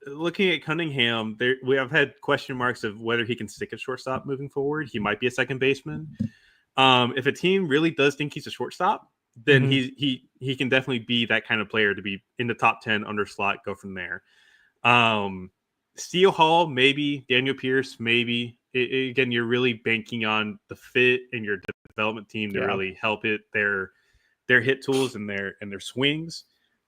looking at Cunningham, we have had question marks of whether he can stick at shortstop moving forward. He might be a second baseman. If a team really does think he's a shortstop, then he can definitely be that kind of player to be in the top 10 under slot, go from there. Steele Hall, maybe. Daniel Pierce, maybe. Again, you're really banking on the fit and your development team to really help it their hit tools and their swings.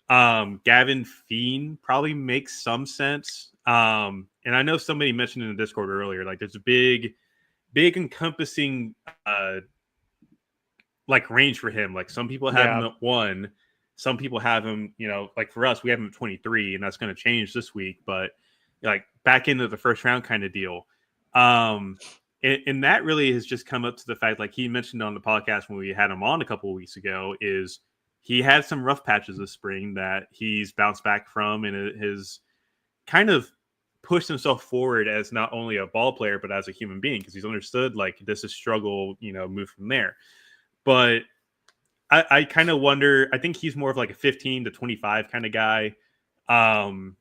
Gavin Fiend probably makes some sense. And I know somebody mentioned in the Discord earlier, like there's a big encompassing like range for him. Like some people have him at 1, some people have him, like for us, we have him at 23, and that's going to change this week, but like back into the first round kind of deal. And that really has just come up to the fact, like he mentioned on the podcast when we had him on a couple of weeks ago, is he had some rough patches this spring that he's bounced back from, and it has kind of pushed himself forward as not only a ball player, but as a human being, because he's understood like this is struggle, move from there. But I kind of wonder, I think he's more of like a 15 to 25 kind of guy. And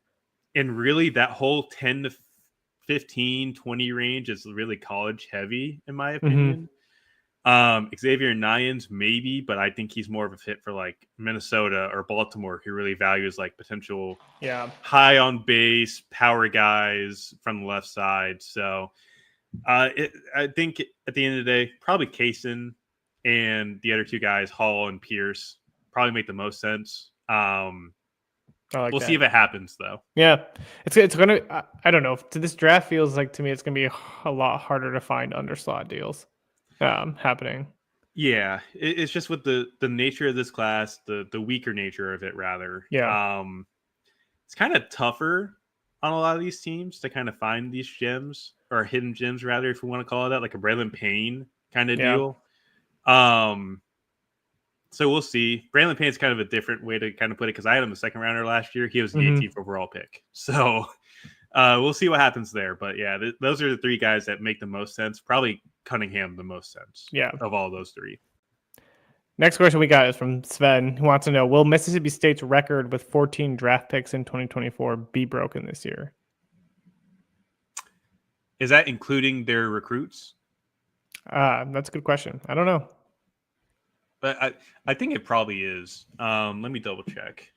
really that whole 10 to 15, 20 range is really college heavy, in my opinion. Xavier Nyans, maybe, but I think he's more of a fit for like Minnesota or Baltimore, who really values like potential high on base power guys from the left side. So I think at the end of the day, probably Kaysen and the other two guys, Hall and Pierce, probably make the most sense. We'll see if it happens, though. Yeah, it's gonna. I don't know. This draft feels like to me it's gonna be a lot harder to find underslot deals happening. Yeah, it's just with the nature of this class, the weaker nature of it, rather. Yeah. It's kind of tougher on a lot of these teams to kind of find these gems, or hidden gems, rather, if we want to call it that, like a Braylon Payne kind of deal. So we'll see. Braylon Payne's kind of a different way to kind of put it, because I had him a second rounder last year. He was the 18th overall pick. So we'll see what happens there. But yeah, those are the three guys that make the most sense. Probably Cunningham the most sense of all those three. Next question we got is from Sven, who wants to know, will Mississippi State's record with 14 draft picks in 2024 be broken this year? Is that including their recruits? That's a good question. I don't know. But I think it probably is. Let me double check.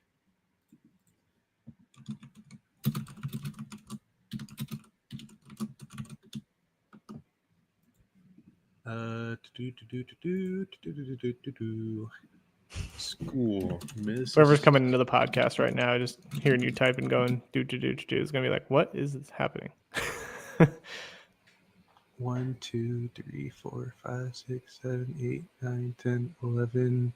School. Whoever's coming into the podcast right now, just hearing you type and going is gonna be like, what is this happening? 1, 2, 3, 4, 5, 6, 7, 8, 9, 10, 11.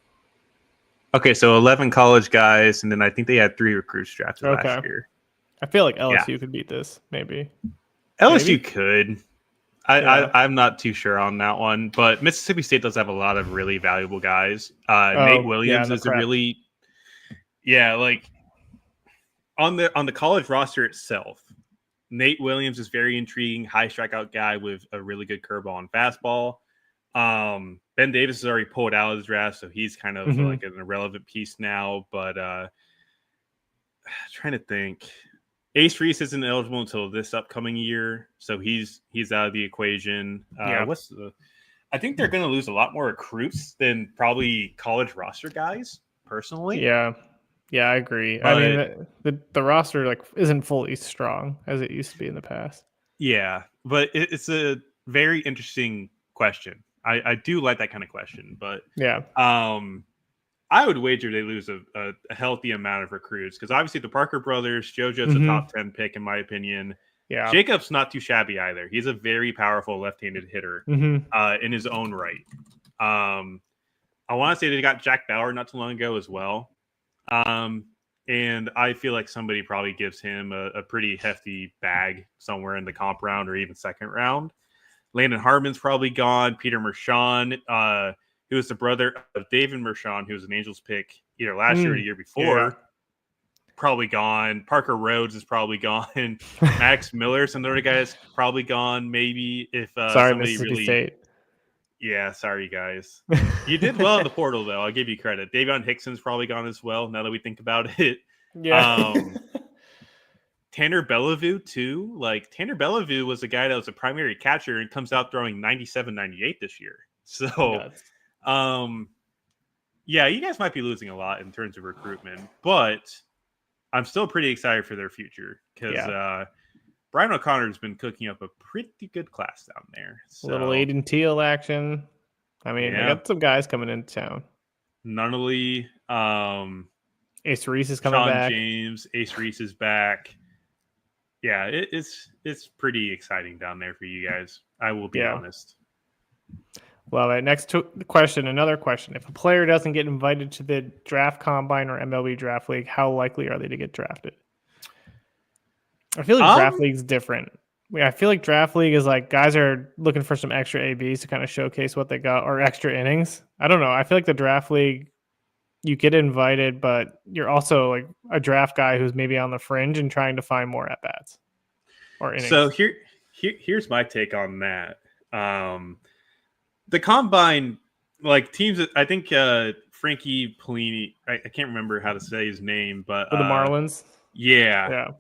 Okay, so 11 college guys, and then I think they had 3 recruits drafted last year. I feel like LSU could beat this, maybe. LSU could. I'm not too sure on that one, but Mississippi State does have a lot of really valuable guys. Nate Williams is a really, like on the college roster itself. Nate Williams is very intriguing, high strikeout guy with a really good curveball and fastball. Ben Davis has already pulled out of the draft, so he's kind of like an irrelevant piece now. But trying to think, Ace Reese isn't eligible until this upcoming year, so he's out of the equation. I think they're going to lose a lot more recruits than probably college roster guys, personally. Yeah. Yeah, I agree. I But mean, the roster like isn't fully strong as it used to be in the past. yeah, but it's a very interesting question. I do like that kind of question, but Yeah. um, I would wager they lose a healthy amount of recruits because obviously the Parker brothers, JoJo's a top 10 pick in my opinion. Yeah. Jacob's not too shabby either. He's a very powerful left-handed hitter in his own right. I want to say they got Jack Bauer not too long ago as well. And I feel like somebody probably gives him a pretty hefty bag somewhere in the comp round or even second round. Landon Harmon's probably gone. Peter Mershon, who was the brother of David Mershon, who was an Angels pick either last year or the year before, probably gone. Parker Rhodes is probably gone. Max Miller's another guy that's probably gone. Maybe if Sorry, somebody Mississippi really, State. yeah, sorry guys. You did well in the portal though. I'll give you credit. Davion Hickson's probably gone as well. Now that we think about it, Yeah. Tanner Bellevue too. Like Tanner Bellevue was a guy that was a primary catcher and comes out throwing 97, 98 this year. So, yeah, you guys might be losing a lot in terms of recruitment, but I'm still pretty excited for their future because Brian O'Connor's been cooking up a pretty good class down there. So, Little Aiden Teal action. I mean, they got some guys coming into town. Nunnally, Ace Reese is coming Sean back. James, Ace Reese is back. Yeah, it's pretty exciting down there for you guys. I will be honest. Well, right, next question, another question. If a player doesn't get invited to the draft combine or MLB draft league, how likely are they to get drafted? I feel like draft league's different. I feel like draft league is like guys are looking for some extra ABs to kind of showcase what they got or extra innings. I don't know. I feel like the draft league, you get invited, but you're also like a draft guy who's maybe on the fringe and trying to find more at bats or innings. So here's my take on that. The combine, like teams, I think Frankie Polini, I can't remember how to say his name, but for the Marlins, yeah.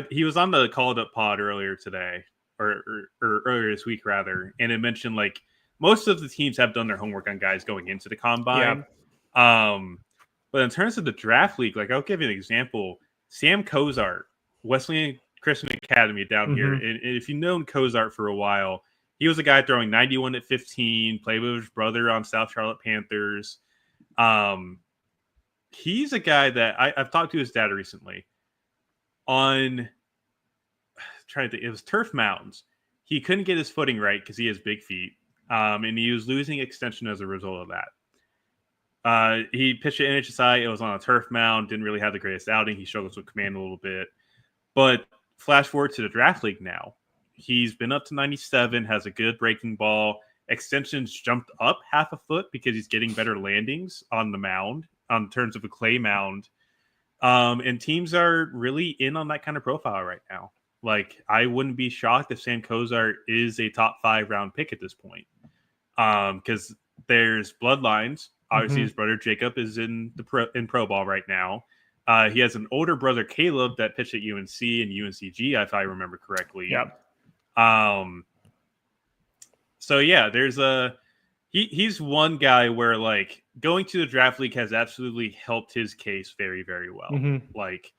He was on the Called Up pod earlier today, or earlier this week rather, and it mentioned like most of the teams have done their homework on guys going into the combine. But in terms of the draft league, like I'll give you an example. Sam Cozart, Wesleyan Christian Academy down here, and if you've known Cozart for a while, he was a guy throwing 91 at 15, played with his brother on South Charlotte Panthers. He's a guy that I've talked to his dad recently on trying to think, it was turf mounds. He couldn't get his footing right because he has big feet. And he was losing extension as a result of that. He pitched at NHSI. It was on a turf mound. Didn't really have the greatest outing. He struggles with command a little bit. But flash forward to the draft league now. He's been up to 97, has a good breaking ball. Extensions jumped up half a foot because he's getting better landings on the mound on terms of a clay mound. And teams are really in on that kind of profile right now. Like, I wouldn't be shocked if Sam Cozart is a top 5 round pick at this point. Because there's bloodlines. Obviously, his brother Jacob is in pro ball right now. He has an older brother, Caleb, that pitched at UNC and UNCG, if I remember correctly. Yep. So yeah, there's he's one guy where like going to the draft league has absolutely helped his case very, very well. Like,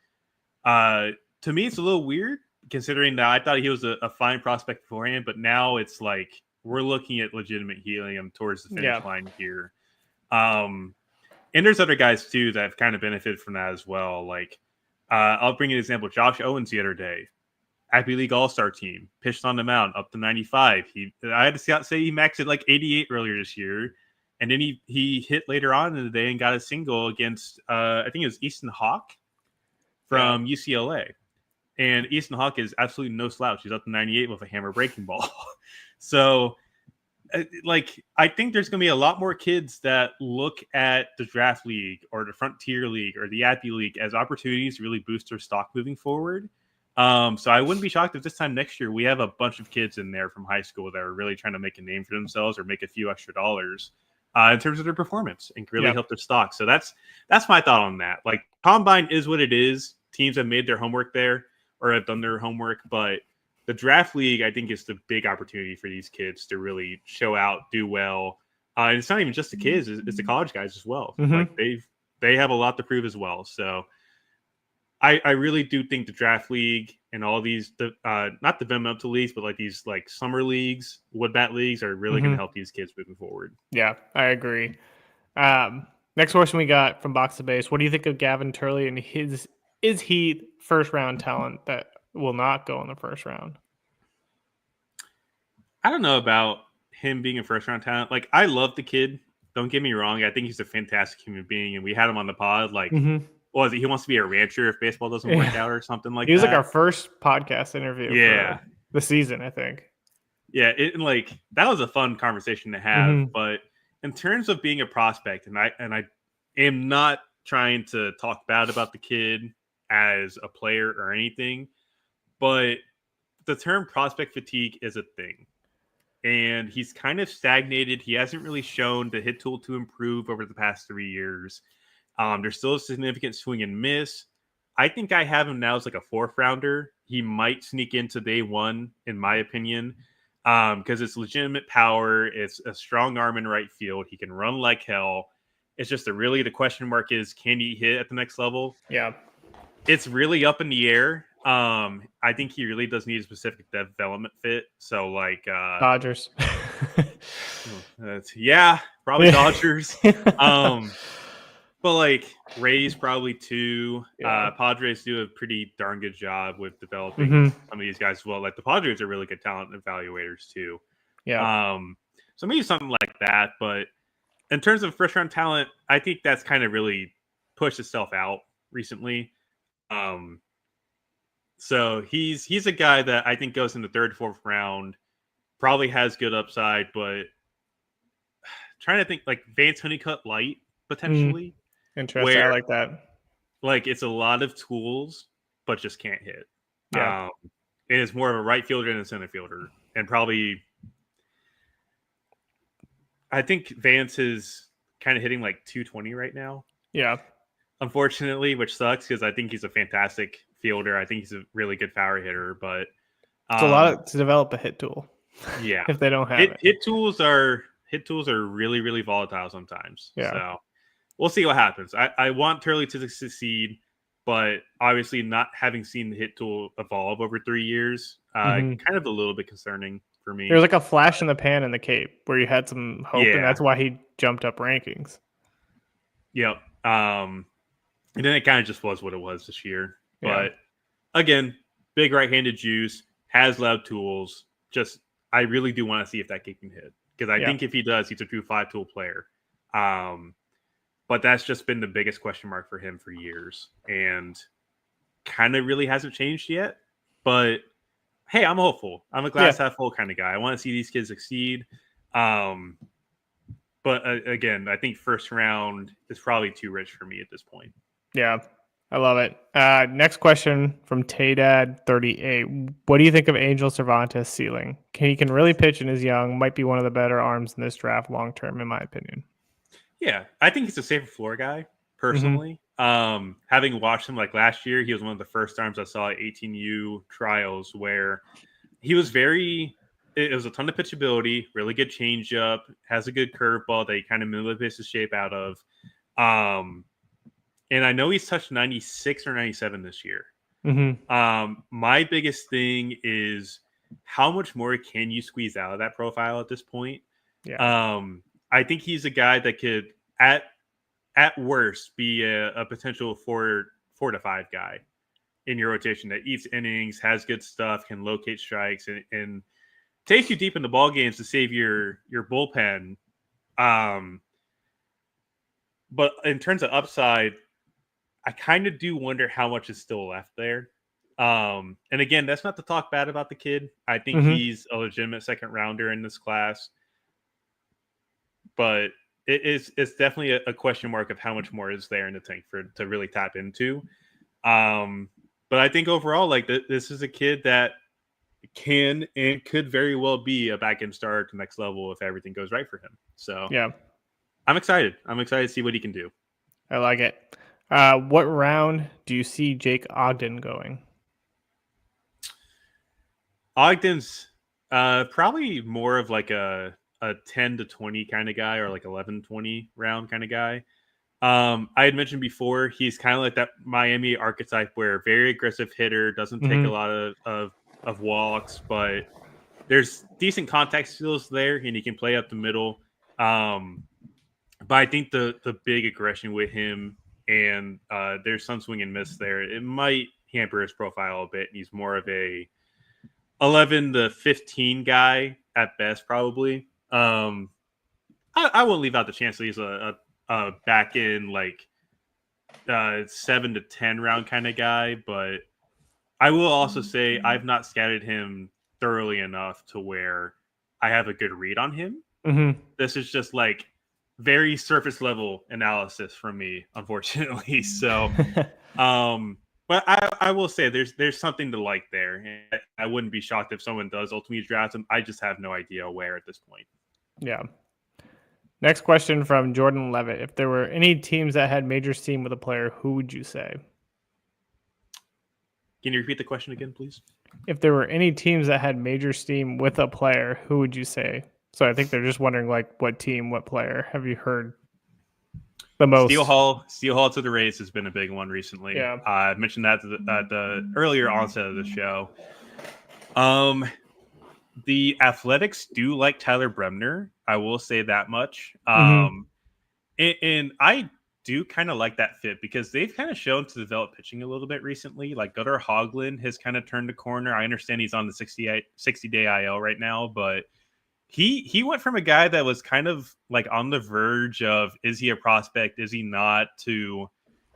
to me, it's a little weird considering that I thought he was a fine prospect beforehand, but now it's like we're looking at legitimate helium towards the finish line here. And there's other guys too that have kind of benefited from that as well. Like, I'll bring an example. Josh Owens the other day, Happy League All-Star team, pitched on the mound up to 95. I had to say he maxed at like 88 earlier this year. And then he hit later on in the day and got a single against, I think it was Easton Hawk from UCLA. And Easton Hawk is absolutely no slouch. He's up to 98 with a hammer breaking ball. So, like, I think there's going to be a lot more kids that look at the draft league or the Frontier League or the Appy League as opportunities to really boost their stock moving forward. So I wouldn't be shocked if this time next year we have a bunch of kids in there from high school that are really trying to make a name for themselves or make a few extra dollars in terms of their performance and really help their stock. So that's my thought on that. Like, combine is what it is. Teams have made their homework there or have done their homework, but the draft league, I think, is the big opportunity for these kids to really show out, do well. And it's not even just the kids; it's the college guys as well. Like they have a lot to prove as well. So I really do think the draft league and all these, not developmental leagues, but like these like summer leagues, wood bat leagues are really going to help these kids moving forward. Yeah, I agree. Next question we got from Box to Base. What do you think of Gavin Turley and is he first round talent that will not go in the first round? I don't know about him being a first round talent. Like, I love the kid. Don't get me wrong. I think he's a fantastic human being, and we had him on the pod. Like, what was it? He wants to be a rancher if baseball doesn't work out or something like that. He was like our first podcast interview for the season, I think. Yeah, like that was a fun conversation to have. But in terms of being a prospect, and I am not trying to talk bad about the kid as a player or anything, but the term prospect fatigue is a thing. And he's kind of stagnated. He hasn't really shown the hit tool to improve over the past 3 years. There's still a significant swing and miss. I think I have him now as like a fourth rounder. He might sneak into day one, in my opinion, because it's legitimate power. It's a strong arm in right field. He can run like hell. It's just the question mark is, can he hit at the next level? Yeah. It's really up in the air. I think he really does need a specific development fit. So like Dodgers. Probably Dodgers. But like Rays probably too. Padres do a pretty darn good job with developing some of these guys as well. Like the Padres are really good talent evaluators too. Yeah. So maybe something like that. But in terms of first round talent, I think that's kind of really pushed itself out recently. So he's a guy that I think goes in the third, fourth round, probably has good upside, but trying to think like Vance Honeycutt light potentially. Interesting. Where, I like that. Like it's a lot of tools, but just can't hit. Yeah. And it's more of a right fielder than a center fielder. And probably I think Vance is kind of hitting like 220 right now. Yeah. Unfortunately, which sucks because I think he's a fantastic fielder. I think he's a really good power hitter, but it's a lot to develop a hit tool. Yeah. If they don't have it. Hit tools are really, really volatile sometimes. Yeah. So we'll see what happens. I want Turley to succeed, but obviously not having seen the hit tool evolve over 3 years, kind of a little bit concerning for me. There's like a flash in the pan in the Cape where you had some hope, and that's why he jumped up rankings. Yep. And then it kind of just was what it was this year. But again, big right-handed juice, has loud tools. Just I really do want to see if that kid can hit. Because I think if he does, he's a true 5-tool player. But that's just been the biggest question mark for him for years. And kind of really hasn't changed yet. But hey, I'm hopeful. I'm a glass half full kind of guy. I want to see these kids succeed. But again, I think first round is probably too rich for me at this point. Yeah, I love it. Next question from Taydad38. What do you think of Angel Cervantes' ceiling? He can really pitch and is young. Might be one of the better arms in this draft long term, in my opinion. Yeah, I think he's a safer floor guy, personally. Having watched him like last year, he was one of the first arms I saw at 18U trials where he was it was a ton of pitchability, really good changeup, has a good curveball that he kind of manipulates the shape out of. And I know he's touched 96 or 97 this year. My biggest thing is how much more can you squeeze out of that profile at this point? Yeah. I think he's a guy that could, at worst, be a potential 4 to 5 guy in your rotation that eats innings, has good stuff, can locate strikes, and takes you deep in the ball games to save your bullpen. But in terms of upside, I kind of do wonder how much is still left there. And again, that's not to talk bad about the kid. I think he's a legitimate second rounder in this class. But it's definitely a question mark of how much more is there in the tank to really tap into. But I think overall, like this is a kid that can and could very well be a back-end starter to next level if everything goes right for him. So yeah, I'm excited. I'm excited to see what he can do. I like it. What round do you see Jake Ogden going? Ogden's probably more of like a 10 to 20 kind of guy, or like 11-20 round kind of guy. I had mentioned before, he's kind of like that Miami archetype where very aggressive hitter, doesn't take a lot of walks, but there's decent contact skills there, and he can play up the middle. But I think the big aggression with him and there's some swing and miss there. It might hamper his profile a bit. He's more of a 11 to 15 guy at best, probably. I won't leave out the chance that he's a back in like 7 to 10 round kind of guy, but I will also say I've not scouted him thoroughly enough to where I have a good read on him. This is just like very surface level analysis from me, unfortunately. So, but I will say there's something to like there. And I wouldn't be shocked if someone does ultimately draft him. I just have no idea where at this point. Yeah. Next question from Jordan Levitt. If there were any teams that had major steam with a player, who would you say? Can you repeat the question again, please? If there were any teams that had major steam with a player, who would you say? So I think they're just wondering, like, what team, what player have you heard the most? Steel Hall to the Rays has been a big one recently. Yeah. I mentioned that at the earlier onset of the show. The Athletics do like Tyler Bremner. I will say that much. And I do kind of like that fit because they've kind of shown to develop pitching a little bit recently. Like Gunnar Hoglund has kind of turned the corner. I understand he's on the 60-day IL right now, but he went from a guy that was kind of like on the verge of, is he a prospect, is he not, to,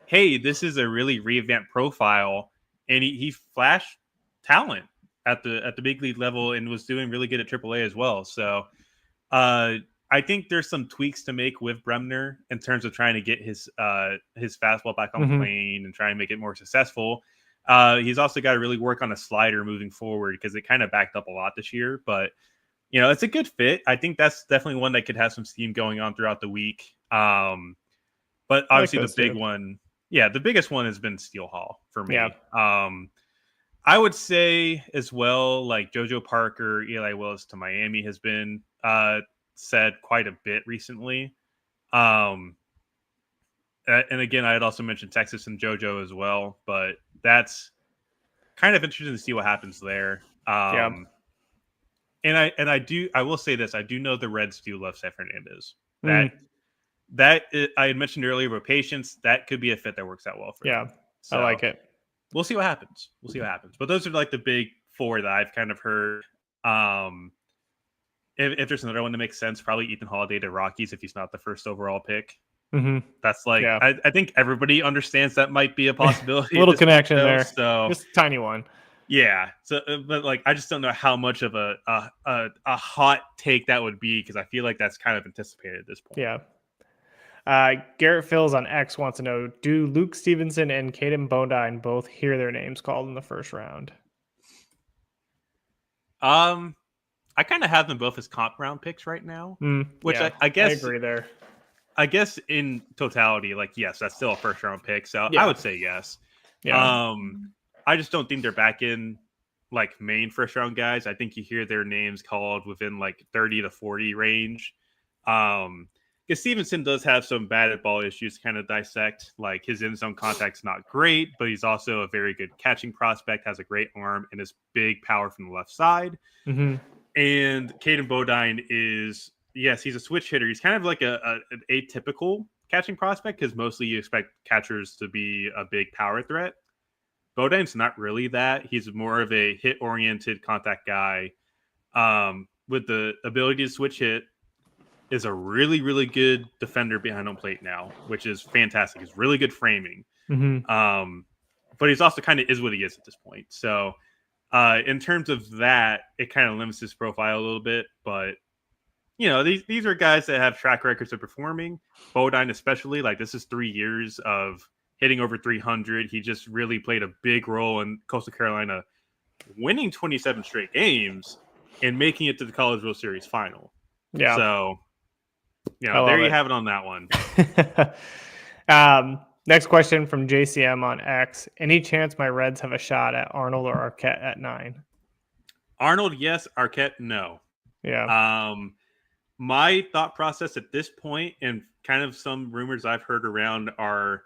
hey, this is a really revamped profile, and he flashed talent at the big league level and was doing really good at AAA as well. So I think there's some tweaks to make with Bremner in terms of trying to get his fastball back on plane and try and make it more successful. He's also got to really work on a slider moving forward because it kind of backed up a lot this year. But, you know, it's a good fit. I think that's definitely one that could have some steam going on throughout the week. But obviously the big one, the biggest one has been Steel Hall for me. Yeah. I would say as well, like JoJo Parker, Eli Willis to Miami has been said quite a bit recently. And again, I had also mentioned Texas and JoJo as well, but that's kind of interesting to see what happens there. And I will say this, I do know the Reds do love Seth Hernandez. That I had mentioned earlier about patience, that could be a fit that works out well for them. So, I like it. We'll see what happens. But those are like the big four that I've kind of heard. If there's another one that makes sense, probably Ethan Holiday to Rockies if he's not the first overall pick. That's like, I think everybody understands that might be a possibility. A little connection there. So just a tiny one. Yeah. So, but like, I just don't know how much of a hot take that would be because I feel like that's kind of anticipated at this point. Yeah. Garrett Fills on X wants to know, do Luke Stevenson and Caden Bodine both hear their names called in the first round? I kind of have them both as comp round picks right now, which I guess I agree there. I guess in totality, like, yes, that's still a first round pick. So I would say yes. Yeah. I just don't think they're back in like main first round guys. I think you hear their names called within like 30 to 40 range. Because Stevenson does have some batted ball issues to kind of dissect. Like his in zone contact's not great, but he's also a very good catching prospect, has a great arm, and is big power from the left side. And Caden Bodine is, yes, he's a switch hitter. He's kind of like an atypical catching prospect because mostly you expect catchers to be a big power threat. Bodine's not really that. He's more of a hit-oriented contact guy with the ability to switch hit. Is a really, really good defender behind home plate now, which is fantastic. He's really good framing. But he's also kind of is what he is at this point. So in terms of that, it kind of limits his profile a little bit. But, you know, these are guys that have track records of performing. Bodine especially, like this is 3 years of hitting over 300. He just really played a big role in Coastal Carolina winning 27 straight games and making it to the College World Series final. Yeah. So, you know, there you have it on that one. Next question from JCM on X. Any chance my Reds have a shot at Arnold or Arquette at 9? Arnold, yes. Arquette, no. Yeah. my thought process at this point, and kind of some rumors I've heard around, are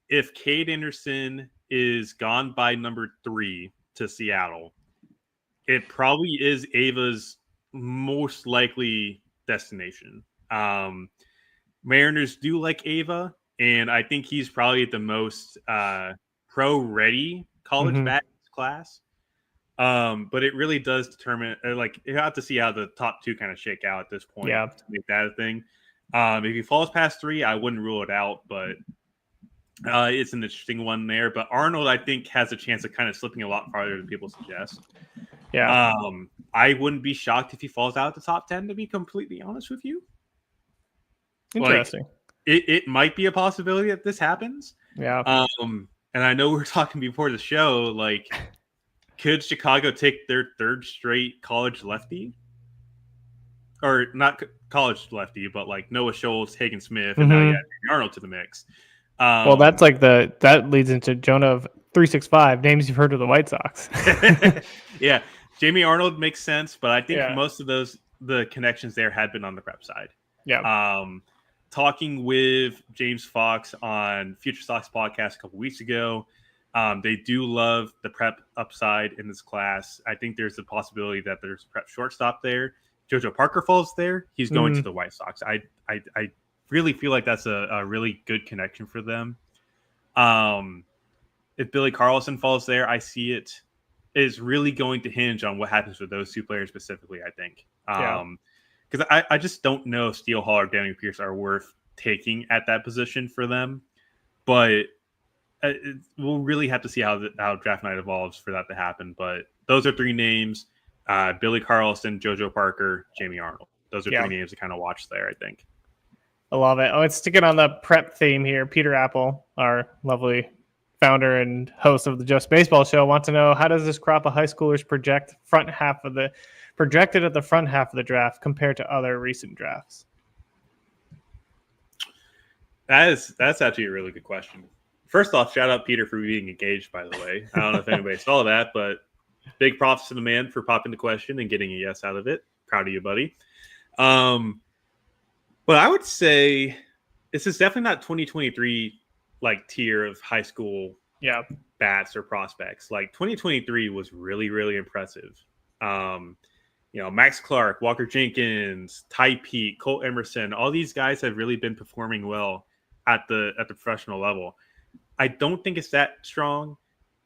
if Cade Anderson is gone by number 3 to Seattle, it probably is Ava's most likely destination. Mariners do like Ava, and I think he's probably the most pro-ready college bat class. But it really does determine, like, you have to see how the top 2 kind of shake out at this point to make that a thing. If he falls past 3, I wouldn't rule it out, but it's an interesting one there. But Arnold, I think, has a chance of kind of slipping a lot farther than people suggest. Yeah. I wouldn't be shocked if he falls out of the top 10, to be completely honest with you. Interesting. Like, it might be a possibility that this happens. Yeah. And I know we were talking before the show, like, could Chicago take their 3rd straight college lefty? Or not college lefty, but like Noah Schultz, Hagen Smith, and now you add Arnold to the mix. Well, that's like that leads into Jonah of 365 names you've heard of the White Sox. Yeah, Jamie Arnold makes sense, but I think most of the connections there had been on the prep side. Yeah. Talking with James Fox on Future Sox podcast a couple weeks ago, they do love the prep upside in this class. I think there's a possibility that there's a prep shortstop there. JoJo Parker falls there. He's going to the White Sox. I really feel like that's a really good connection for them. If Billy Carlson falls there, I see it is really going to hinge on what happens with those 2 players specifically, I think. Because I just don't know if Steele Hall or Daniel Pierce are worth taking at that position for them. But we'll really have to see how draft night evolves for that to happen. But those are 3 names. Billy Carlson, JoJo Parker, Jamie Arnold. Those are 3 names to kind of watch there, I think. I love it. Oh, it's sticking on the prep theme here. Peter Apple, our lovely founder and host of the Just Baseball Show, wants to know, how does this crop of high schoolers projected at the front half of the draft compared to other recent drafts? That's actually a really good question. First off, shout out Peter for being engaged, by the way. I don't know if anybody saw that, but big props to the man for popping the question and getting a yes out of it. Proud of you, buddy. But I would say this is definitely not 2023 like tier of high school bats or prospects. Like 2023 was really, really impressive. Max Clark, Walker Jenkins, Ty Peake, Colt Emerson, all these guys have really been performing well at the professional level. I don't think it's that strong.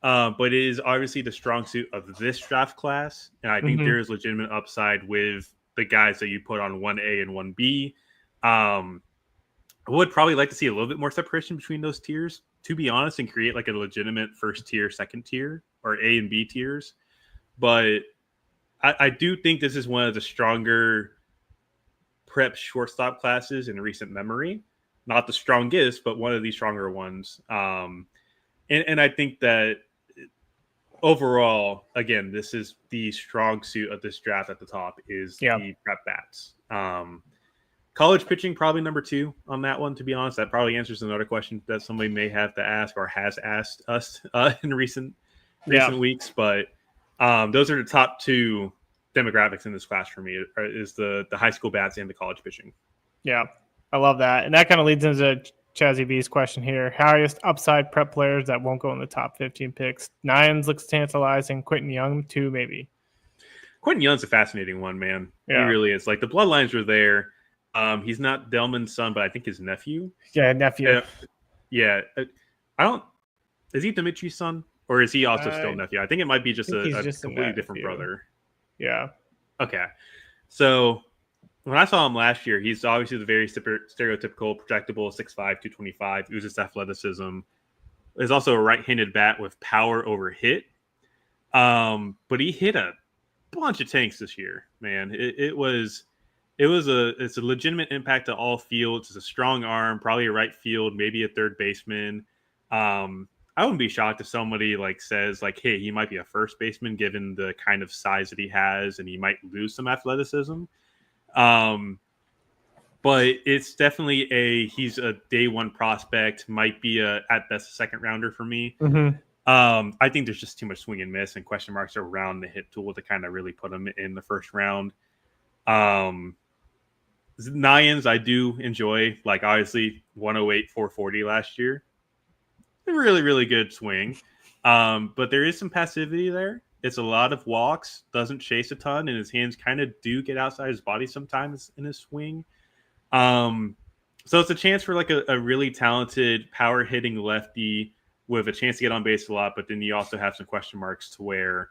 But it is obviously the strong suit of this draft class. And I think there is legitimate upside with the guys that you put on 1A and 1B. I would probably like to see a little bit more separation between those tiers, to be honest, and create like a legitimate 1st tier, 2nd tier, or A and B tiers. But I do think this is one of the stronger prep shortstop classes in recent memory. Not the strongest, but one of the stronger ones. And I think that overall, again, this is the strong suit of this draft at the top is the prep bats. College pitching, probably number 2 on that one, to be honest. That probably answers another question that somebody may have to ask or has asked us in recent weeks. But those are the top 2 demographics in this class for me, is the high school bats and the college pitching. Yeah, I love that. And that kind of leads into Chazzy B's question here. Highest upside prep players that won't go in the top 15 picks. Nines looks tantalizing. Quentin Young, 2 maybe. Quentin Young's a fascinating one, man. Yeah. He really is. Like, the bloodlines are there. He's not Delman's son, but I think his nephew. Yeah, nephew. Yeah. I don't. Is he Dimitri's son, or is he also still nephew? I think it might be just a completely different brother. Yeah. Okay. So when I saw him last year, he's obviously the very stereotypical, projectable 6'5", 225. Oozes athleticism. Is also a right-handed bat with power over hit. But he hit a bunch of tanks this year, man. It's a legitimate impact to all fields. It's a strong arm, probably a right field, maybe a third baseman. I wouldn't be shocked if somebody says hey, he might be a first baseman given the kind of size that he has, and he might lose some athleticism. But it's definitely he's a day 1 prospect, might be at best a 2nd rounder for me. Mm-hmm. I think there's just too much swing and miss and question marks around the hit tool to kind of really put him in the 1st round. Nyans, I do enjoy. Like, obviously, 108, 440 last year. A really, really good swing. But there is some passivity there. It's a lot of walks, doesn't chase a ton, and his hands kind of do get outside his body sometimes in his swing. So it's a chance for like a really talented power hitting lefty with a chance to get on base a lot, but then you also have some question marks to where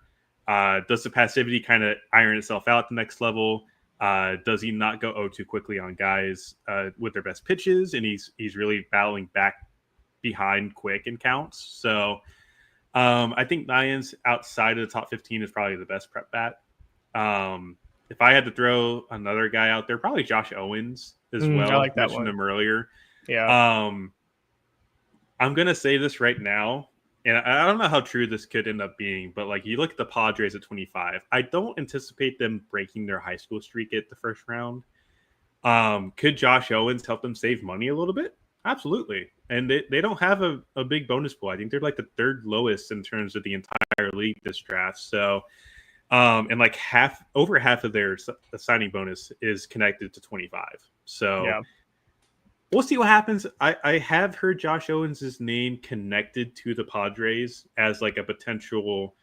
does the passivity kind of iron itself out at the next level? Does he not go too quickly on guys with their best pitches, and he's really battling back behind quick in counts? So I think Nyans outside of the top 15 is probably the best prep bat. If I had to throw another guy out there, probably Josh Owens as well. I like that mentioned one. him earlier. Yeah. I'm gonna say this right now, and I don't know how true this could end up being, but like you look at the Padres at 25, I don't anticipate them breaking their high school streak at the first round. Could Josh Owens help them save money a little bit? Absolutely. And they don't have a big bonus pool. I think they're like the third lowest in terms of the entire league this draft. So and like over half of their signing bonus is connected to 25. So Yeah. we'll see what happens. I have heard Josh Owens' name connected to the Padres as like a potential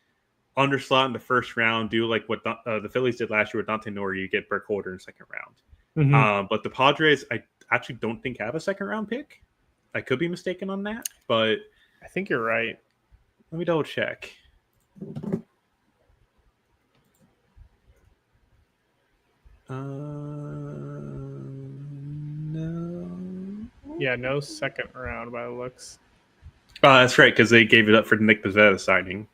underslot in the first round. Do like what the Phillies did last year with Dante Nori, you get Burkholder in second round. But the Padres, I actually don't think have a second round pick. I could be mistaken on that, but I think you're right. let me double check. No. Yeah, no second round by the looks. That's right, because they gave it up for the Nick Pivetta signing.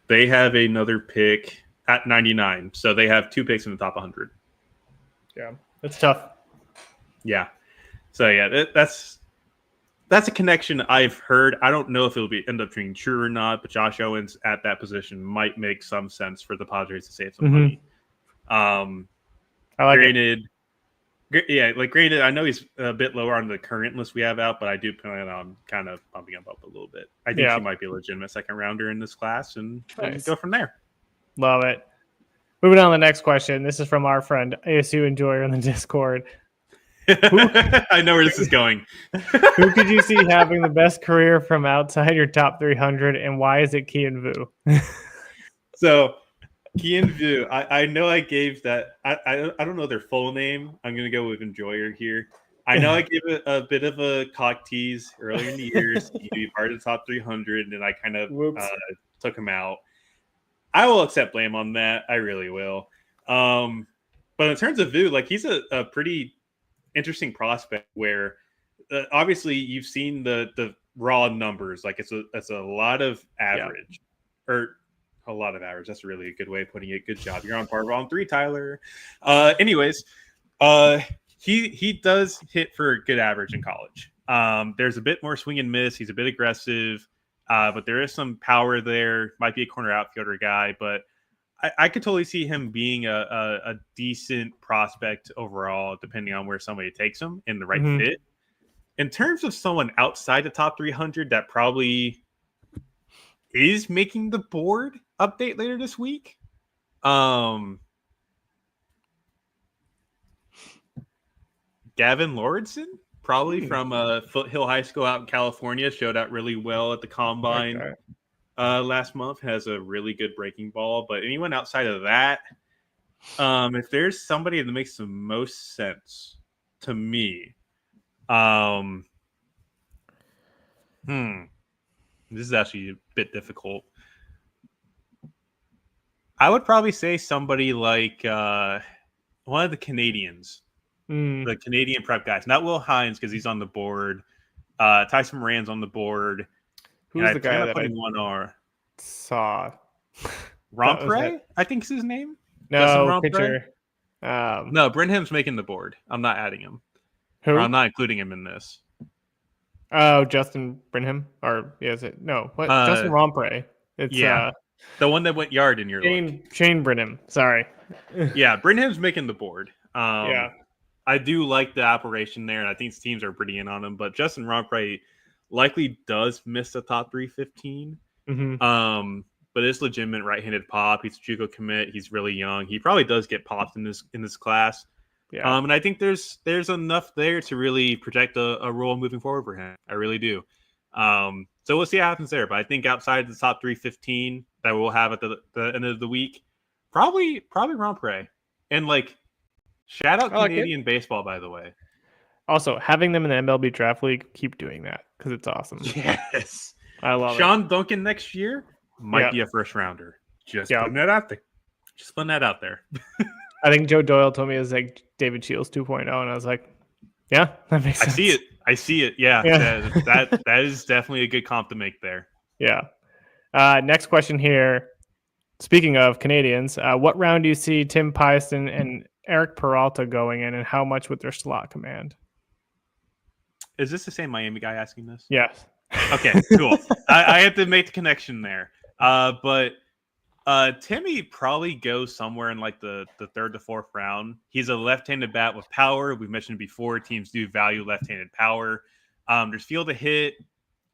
They have another pick at 99, so they have 2 picks in the top 100. Yeah, that's tough. Yeah, so yeah, that's a connection I've heard. I don't know if it'll end up being true or not, but Josh Owens at that position might make some sense for the Padres to save some money. I like granted, granted, I know he's a bit lower on the current list we have out, but I do plan on kind of bumping him up a little bit. I think he might be a legitimate second rounder in this class, and go from there. Love it. Moving on to the next question. This is from our friend ASU Enjoyer in the Discord. I know where this is going. Who could you see having the best career from outside your top 300, and why is it Kian Vu? So, Kian Vu, I know I gave that. I don't know their full name. I'm going to go with Enjoyer here. I know I gave it a bit of a cock tease earlier in the years. He'd be part of the top 300, and I kind of took him out. I will accept blame on that. I really will. But in terms of Vu, like he's a pretty interesting prospect where obviously you've seen the raw numbers. Like it's a lot of average or a lot of average. That's really a good way of putting it. Good job. You're on par on 3, Tyler. Anyways, he does hit for a good average in college. There's a bit more swing and miss. He's a bit aggressive, but there is some power there. Might be a corner outfielder guy, but I could totally see him being a decent prospect overall, depending on where somebody takes him in the right fit. In terms of someone outside the top 300 that probably is making the board update later this week, Gavin Lauritsen, probably from Foothill High School out in California, showed out really well at the combine. Last month, has a really good breaking ball, but anyone outside of that, if there's somebody that makes the most sense to me, this is actually a bit difficult. I would probably say somebody like one of the Canadians, the Canadian prep guys, not Will Hines because he's on the board. Tyson Moran's on the board. Who's the guy that I saw? Rompre, I think is his name. No, pitcher. No, Brenham's making the board. I'm not adding him. Who? Or I'm not including him in this. Oh, Justin Brenham? Or is it? No, what? Justin Rompre. It's the one that went yard in your Shane Brenham. Sorry. Yeah, Brenham's making the board. I do like the operation there, and I think teams are pretty in on him. But Justin Rompre likely does miss the top 315. But but it's legitimate right-handed pop. He's a JUCO commit. He's really young. He probably does get popped in this class. Yeah. And I think there's enough there to really project a role moving forward for him. I really do. So we'll see what happens there. But I think outside the top 315 that we'll have at the end of the week, probably Rompre. And like, shout out Canadian baseball, by the way. Also, having them in the MLB Draft League, keep doing that because it's awesome. Yes. I love it. Sean Duncan next year might be a first rounder. Just putting that out there. Just putting that out there. I think Joe Doyle told me it was like David Shields 2.0, and I was like, yeah, that makes sense. I see it. Yeah. That is definitely a good comp to make there. Yeah. Next question here. Speaking of Canadians, what round do you see Tim Pyston and Eric Peralta going in, and how much with their slot command? Is this the same Miami guy asking this? Yes. Okay, cool. I have to make the connection there. But Timmy probably goes somewhere in like the third to fourth round. He's a left-handed bat with power. We mentioned before, teams do value left-handed power. There's field to hit.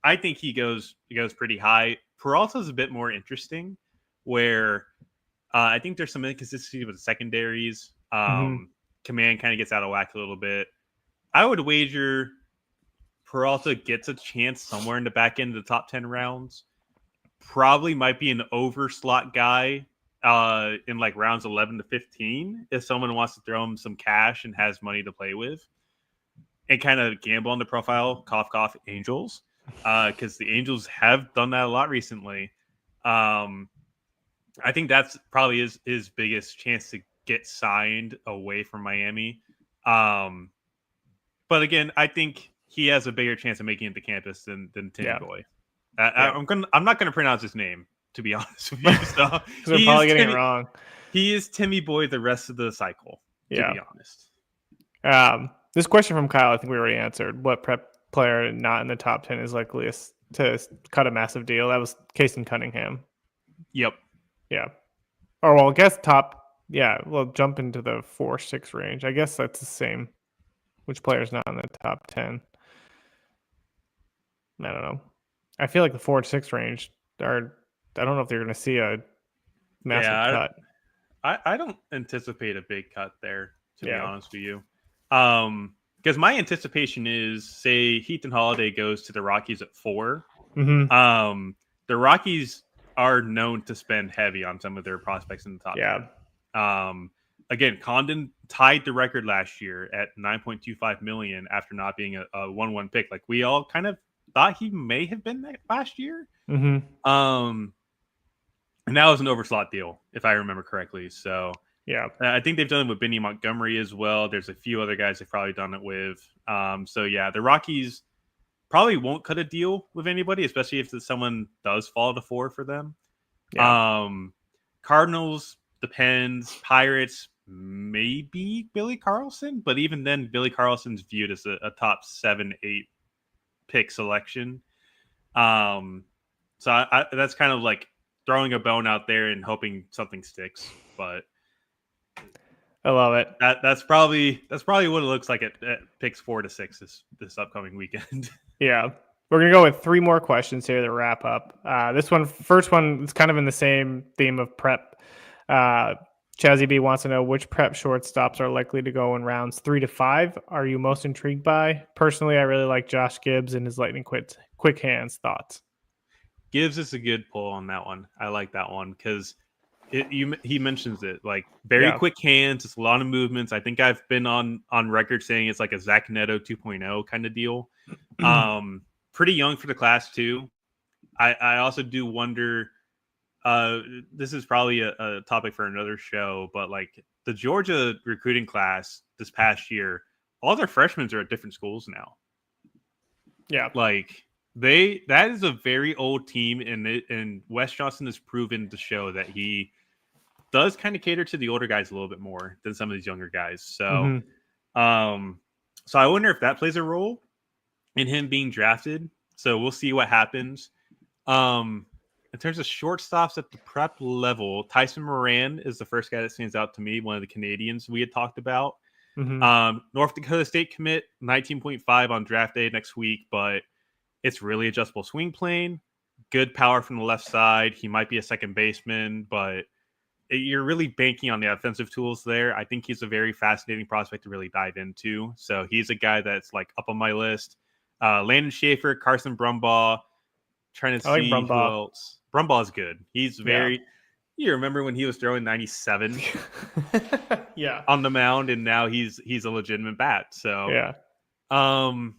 I think he goes pretty high. Peralta's a bit more interesting, where I think there's some inconsistency with the secondaries. Command kind of gets out of whack a little bit. I would wager Peralta gets a chance somewhere in the back end of the top 10 rounds. Probably might be an over slot guy in like rounds 11 to 15 if someone wants to throw him some cash and has money to play with and kind of gamble on the profile. Cough, cough, Angels. Because the Angels have done that a lot recently. I think that's probably his biggest chance to get signed away from Miami. But again, I think he has a bigger chance of making it to campus than Timmy Boy. I'm not gonna pronounce his name, to be honest with you. So we're probably getting it wrong. He is Timmy Boy the rest of the cycle, to be honest. This question from Kyle, I think we already answered. What prep player not in the top 10 is likely to cut a massive deal? That was Casey Cunningham. Yep. Yeah. Or well, I guess we'll jump into the 4-6 range. I guess that's the same. Which player's not in the top 10? I don't know. I feel like the 4-6 range I don't know if they're going to see a massive cut. I don't anticipate a big cut there, to be honest with you. Because my anticipation is, say, Heath and Holiday goes to the Rockies at 4. The Rockies are known to spend heavy on some of their prospects in the top 10. Again, Condon tied the record last year at $9.25 million after not being a 1-1 pick. Like, we all kind of thought he may have been that last year. And that was an overslot deal, if I remember correctly. So I think they've done it with Benny Montgomery as well. There's a few other guys they've probably done it with. The Rockies probably won't cut a deal with anybody, especially if someone does fall to 4 for them. Cardinals depends. Pirates maybe Billy Carlson, but even then, Billy Carlson's viewed as a top 7-8 pick selection. So that's kind of like throwing a bone out there and hoping something sticks. But I love it. That's probably what it looks like at picks 4 to 6 this upcoming weekend. Yeah. We're going to go with 3 more questions here to wrap up. First one is kind of in the same theme of prep. Chazzy B wants to know which prep shortstops are likely to go in rounds 3 to 5. Are you most intrigued by? Personally, I really like Josh Gibbs and his lightning quick hands. Thoughts? Gibbs is a good pull on that one. I like that one because he mentions it like very quick hands. It's a lot of movements. I think I've been on record saying it's like a Zach Neto 2.0 kind of deal. Pretty young for the class too. I also do wonder. This is probably a topic for another show, but like the Georgia recruiting class this past year, all their freshmen are at different schools now. Yeah, like that is a very old team, and Wes Johnson has proven to show that he does kind of cater to the older guys a little bit more than some of these younger guys. So, so I wonder if that plays a role in him being drafted. So we'll see what happens. In terms of shortstops at the prep level, Tyson Moran is the first guy that stands out to me, one of the Canadians we had talked about. North Dakota State commit, 19.5 on draft day next week, but it's really adjustable swing plane, good power from the left side. He might be a second baseman, but you're really banking on the offensive tools there. I think he's a very fascinating prospect to really dive into. So he's a guy that's like up on my list. Landon Schaefer, Carson Brumbaugh. Trying to I like see who Brumbaugh. else. Brumbaugh's good. He's very. You remember when he was throwing 97 Yeah. on the mound, and now he's a legitimate bat. So Yeah. Jaden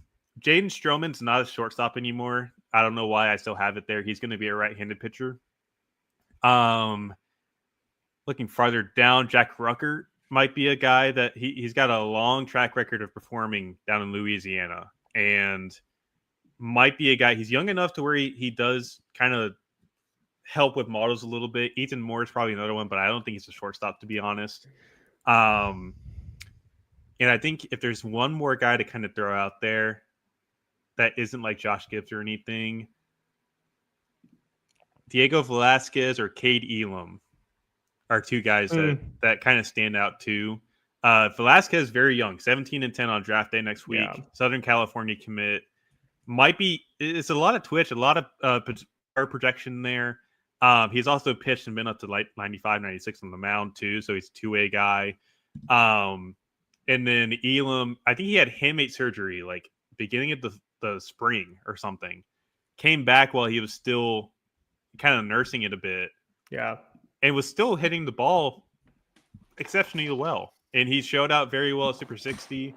Stroman's not a shortstop anymore. I don't know why I still have it there. He's going to be a right-handed pitcher. Looking farther down, Jack Rucker might be a guy that he's got a long track record of performing down in Louisiana, and might be a guy. He's young enough to where he does kind of help with models a little bit. Ethan Moore is probably another one, but I don't think he's a shortstop, to be honest. And I think if there's one more guy to kind of throw out there that isn't like Josh Gibbs or anything, Diego Velasquez or Cade Elam are two guys that kind of stand out too. Velasquez very young, 17-10 on draft day next week. Yeah. Southern California commit. Might be, it's a lot of twitch, a lot of power projection there. He's also pitched and been up to like 95, 96 on the mound too, so he's a two-way guy. And then Elam, I think he had handmade surgery like beginning of the spring or something. Came back while he was still kind of nursing it a bit. Yeah. And was still hitting the ball exceptionally well. And he showed out very well at Super 60.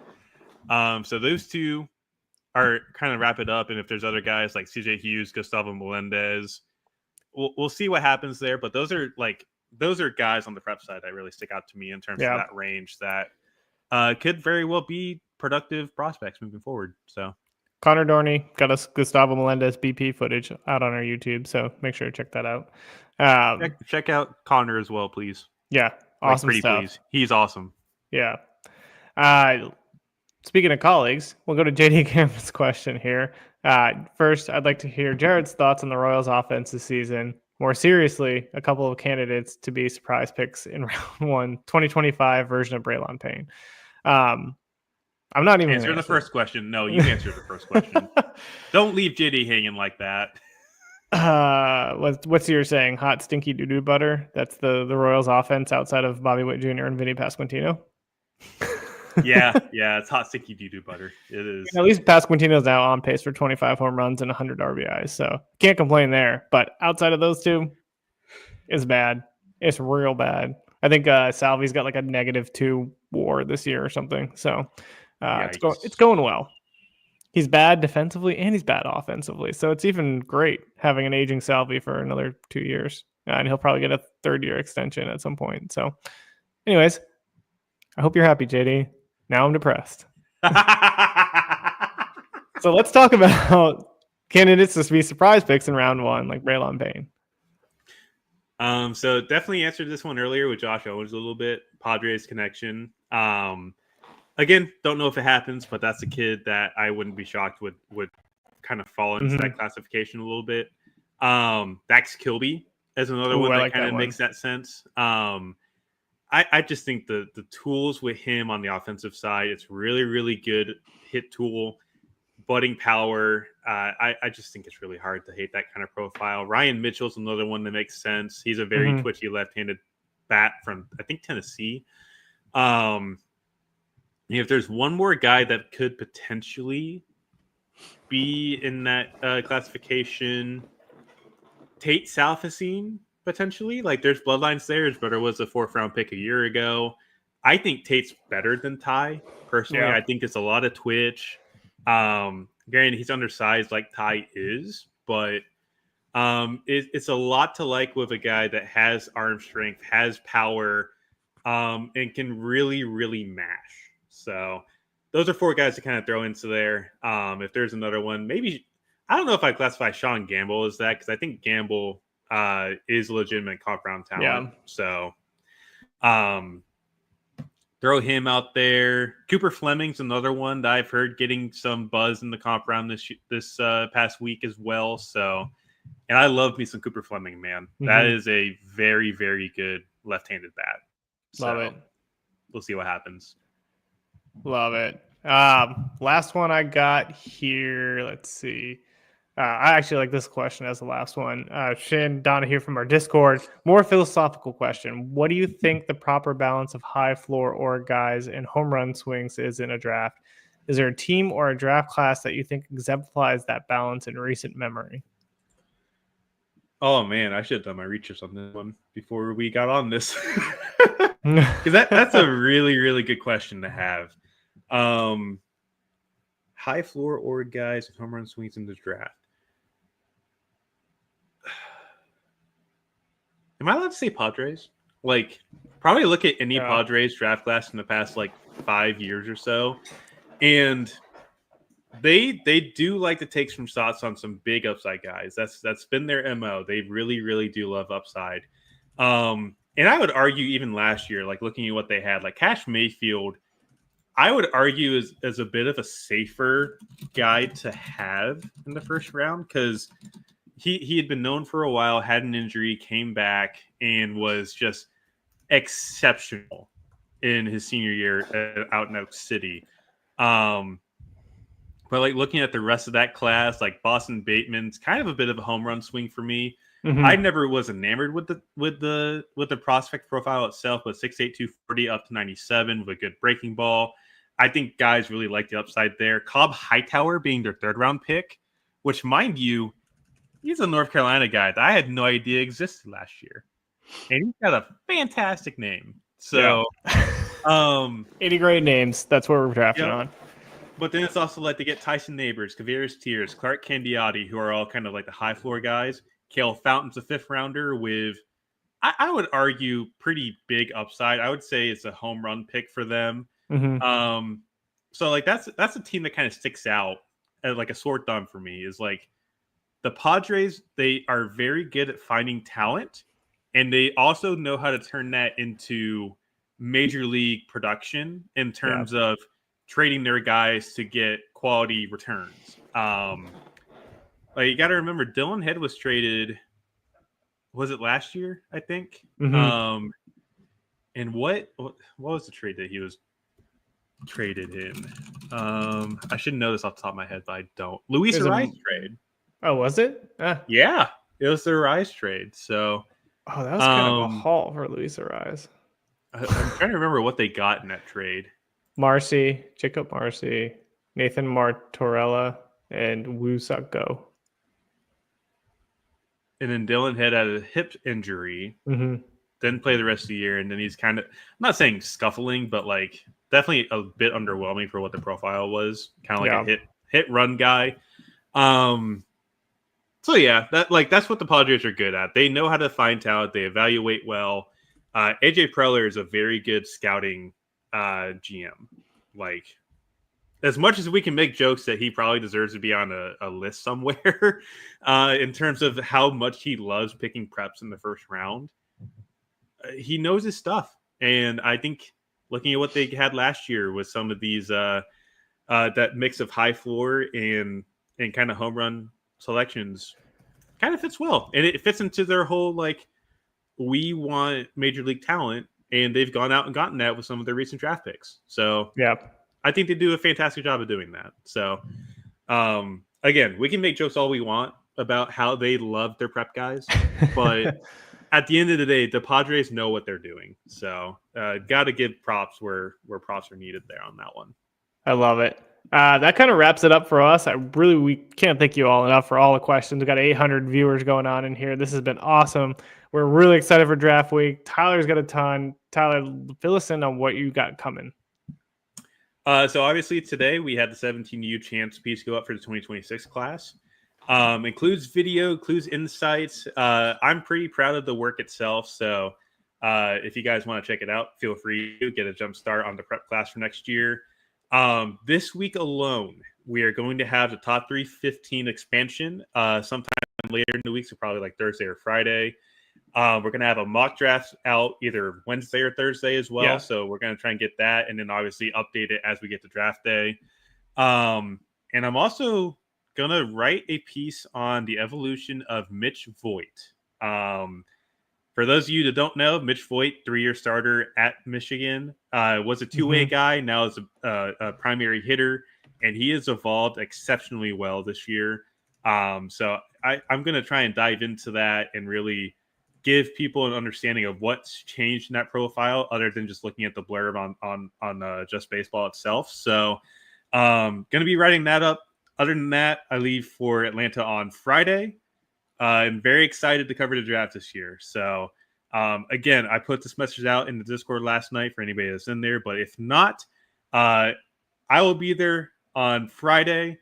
So those two are kind of wrap it up. And if there's other guys like CJ Hughes, Gustavo Melendez, we'll see what happens there. But those are guys on the prep side that really stick out to me in terms of that range that could very well be productive prospects moving forward. So Connor Dorney got us Gustavo Melendez BP footage out on our YouTube, so make sure to check that out. Check out Connor as well, please. Yeah, awesome stuff. Please. He's awesome. Yeah. Speaking of colleagues, we'll go to JD Cameron's question here. First, I'd like to hear Jared's thoughts on the Royals offense this season. More seriously, a couple of candidates to be surprise picks in round 1, 2025 version of Braylon Payne. I'm not even answer the first question. No, you answer the first question. Don't leave JD hanging like that. What's your saying? Hot, stinky doo-doo butter? That's the Royals offense outside of Bobby Witt Jr. and Vinny Pasquantino? yeah, it's hot, stinky doo-doo butter. It is. At least Pasquantino's now on pace for 25 home runs and 100 RBIs, so can't complain there. But outside of those two, it's bad. It's real bad. I think Salvi's got like a -2 WAR this year or something. So it's going well. He's bad defensively and he's bad offensively. So it's even great having an aging Salvi for another 2 years. And he'll probably get a third-year extension at some point. So anyways, I hope you're happy, JD. Now I'm depressed. So let's talk about candidates to be surprise picks in round 1, like Braylon Payne. So definitely answered this one earlier with Josh Owens a little bit. Padres connection. Again, don't know if it happens, but that's a kid that I wouldn't be shocked would kind of fall into that classification a little bit. Dax Kilby is another one that kind of makes that sense. I just think the tools with him on the offensive side, it's really, really good hit tool, budding power. I just think it's really hard to hate that kind of profile. Ryan Mitchell's another one that makes sense. He's a very twitchy left-handed bat from, I think, Tennessee. If there's one more guy that could potentially be in that classification, Tate Salfacine, potentially. Like, there's bloodlines there. His brother was a 4th-round pick a year ago. I think Tate's better than Ty, personally. Yeah. I think it's a lot of twitch. Granted, he's undersized like Ty is, but it's a lot to like with a guy that has arm strength, has power, and can really, really mash. So those are 4 guys to kind of throw into there. If there's another one, maybe I don't know if I classify Sean Gamble as that, because I think Gamble is a legitimate comp-round talent. Yeah. So throw him out there. Cooper Fleming's another one that I've heard getting some buzz in the comp-round this past week as well. So, and I love me some Cooper Fleming, man. That is a very, very good left-handed bat. Love it. We'll see what happens. Love it. Last one I got here. Let's see. I actually like this question as the last one. Shin Donahue from our Discord. More philosophical question. What do you think the proper balance of high floor or guys and home run swings is in a draft? Is there a team or a draft class that you think exemplifies that balance in recent memory? Oh man, I should have done my research on this one before we got on this. Because that's a really, really good question to have. High floor or guys and home run swings in the draft. Am I allowed to say Padres? Like, probably look at any Padres draft class in the past 5 years or so, and they do like to take some shots on some big upside guys. That's been their MO. They really, really do love upside. And I would argue even last year, looking at what they had, Cash Mayfield, I would argue as a bit of a safer guy to have in the first round because he had been known for a while, had an injury, came back, and was just exceptional in his senior year out in Oak City. But looking at the rest of that class, Boston Bateman's kind of a bit of a home run swing for me. Mm-hmm. I never was enamored with the prospect profile itself, but 6'8", 240 up to 97 with a good breaking ball. I think guys really like the upside there. Cobb Hightower being their third round pick, which, mind you, he's a North Carolina guy that I had no idea existed last year. And he's got a fantastic name. So, 80 great names. That's what we're drafting on. But then it's also they get Tyson Neighbors, Kavarius Tears, Clark Candiotti, who are all kind of the high floor guys. Cale Fountain's a fifth rounder with, I would argue, pretty big upside. I would say it's a home run pick for them. Mm-hmm. So that's a team that kind of sticks out as a sore thumb for me. Is the Padres, they are very good at finding talent, and they also know how to turn that into major league production in terms of trading their guys to get quality returns. You got to remember, Dylan Head was traded. Was it last year? I think. Mm-hmm. And what was the trade that he was traded in? I should know this off the top of my head, but I don't. Luis Ariz trade. Oh, was it? Yeah, it was the Ariz trade. So, that was kind of a haul for Luis Ariz. I'm trying to remember what they got in that trade. Jacob Marcy, Nathan Martorella, and Woo Suk Go. And then Dylan Head had a hip injury, didn't play the rest of the year, and then he's kind of, I'm not saying scuffling, but definitely a bit underwhelming for what the profile was. Kind of a hit run guy. So yeah, that's what the Padres are good at. They know how to find talent. They evaluate well. AJ Preller is a very good scouting GM. As much as we can make jokes that he probably deserves to be on a list somewhere in terms of how much he loves picking preps in the first round, he knows his stuff. And I think looking at what they had last year with some of these that mix of high floor and kind of home run selections kind of fits well. And it fits into their whole, we want major league talent, and they've gone out and gotten that with some of their recent draft picks. So I think they do a fantastic job of doing that. So again, we can make jokes all we want about how they love their prep guys, but at the end of the day, the Padres know what they're doing. So got to give props where props are needed there on that one. I love it. That kind of wraps it up for us. We can't thank you all enough for all the questions. We've got 800 viewers going on in here. This has been awesome. We're really excited for draft week. Tyler's got a ton. Tyler, fill us in on what you got coming. So obviously today we had the 17U chance piece go up for the 2026 class. Includes video, includes insights. I'm pretty proud of the work itself. So if you guys want to check it out, feel free to get a jump start on the prep class for next year. This week alone, we are going to have the top 315 expansion sometime later in the week, so probably Thursday or Friday. We're going to have a mock draft out either Wednesday or Thursday as well. Yeah. So we're going to try and get that, and then obviously update it as we get to draft day. And I'm also going to write a piece on the evolution of Mitch Voigt. For those of you that don't know, Mitch Voigt, 3-year starter at Michigan, was a two-way guy. Now is a primary hitter, and he has evolved exceptionally well this year. So I'm going to try and dive into that and really give people an understanding of what's changed in that profile, other than just looking at the blurb on Just Baseball itself. So, going to be writing that up. Other than that, I leave for Atlanta on Friday. I'm very excited to cover the draft this year. So, again, I put this message out in the Discord last night for anybody that's in there. But if not, I will be there on Friday.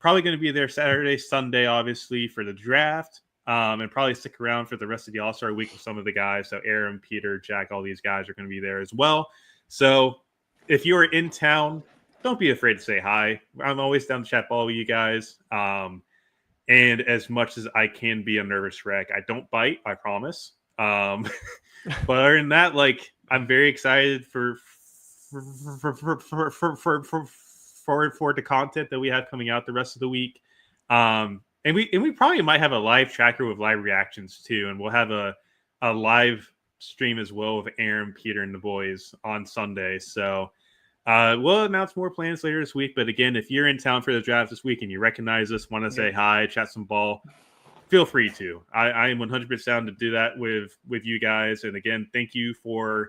Probably going to be there Saturday, Sunday, obviously, for the draft. And probably stick around for the rest of the All-Star week with some of the guys. So Aaron, Peter, Jack, all these guys are going to be there as well. So if you are in town, don't be afraid to say hi. I'm always down to chat ball with you guys. And as much as I can be a nervous wreck, I don't bite, I promise. But other than that, like, I'm very excited for the content that we have coming out the rest of the week. And we probably might have a live tracker with live reactions too, and we'll have a live stream as well with Aaron, Peter, and the boys on Sunday. So we'll announce more plans later this week. But again, if you're in town for the draft this week and you recognize us, want to say hi, chat some ball, feel free to. I am 100% down to do that with you guys. And again, thank you for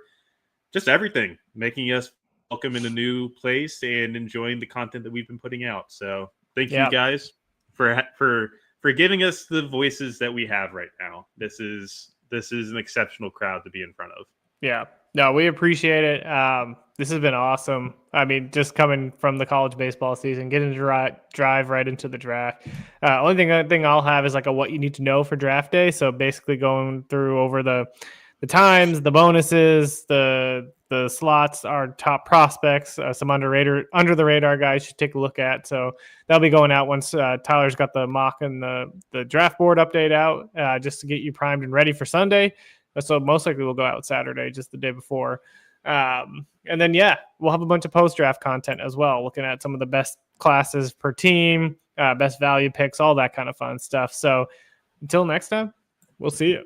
just everything, making us welcome in a new place and enjoying the content that we've been putting out. So thank you guys for giving us the voices that we have right now. This is an exceptional crowd to be in front of. Yeah. No, we appreciate it. This has been awesome. I mean, just coming from the college baseball season, getting to drive right into the draft. Only thing I'll have is like a what you need to know for draft day. So basically going through over the times, the bonuses, the slots, our top prospects, some under the radar guys should take a look at. So that'll be going out once Tyler's got the mock and the draft board update out, just to get you primed and ready for Sunday. So most likely we'll go out Saturday, just the day before. And then, we'll have a bunch of post-draft content as well, looking at some of the best classes per team, best value picks, all that kind of fun stuff. So until next time, we'll see you.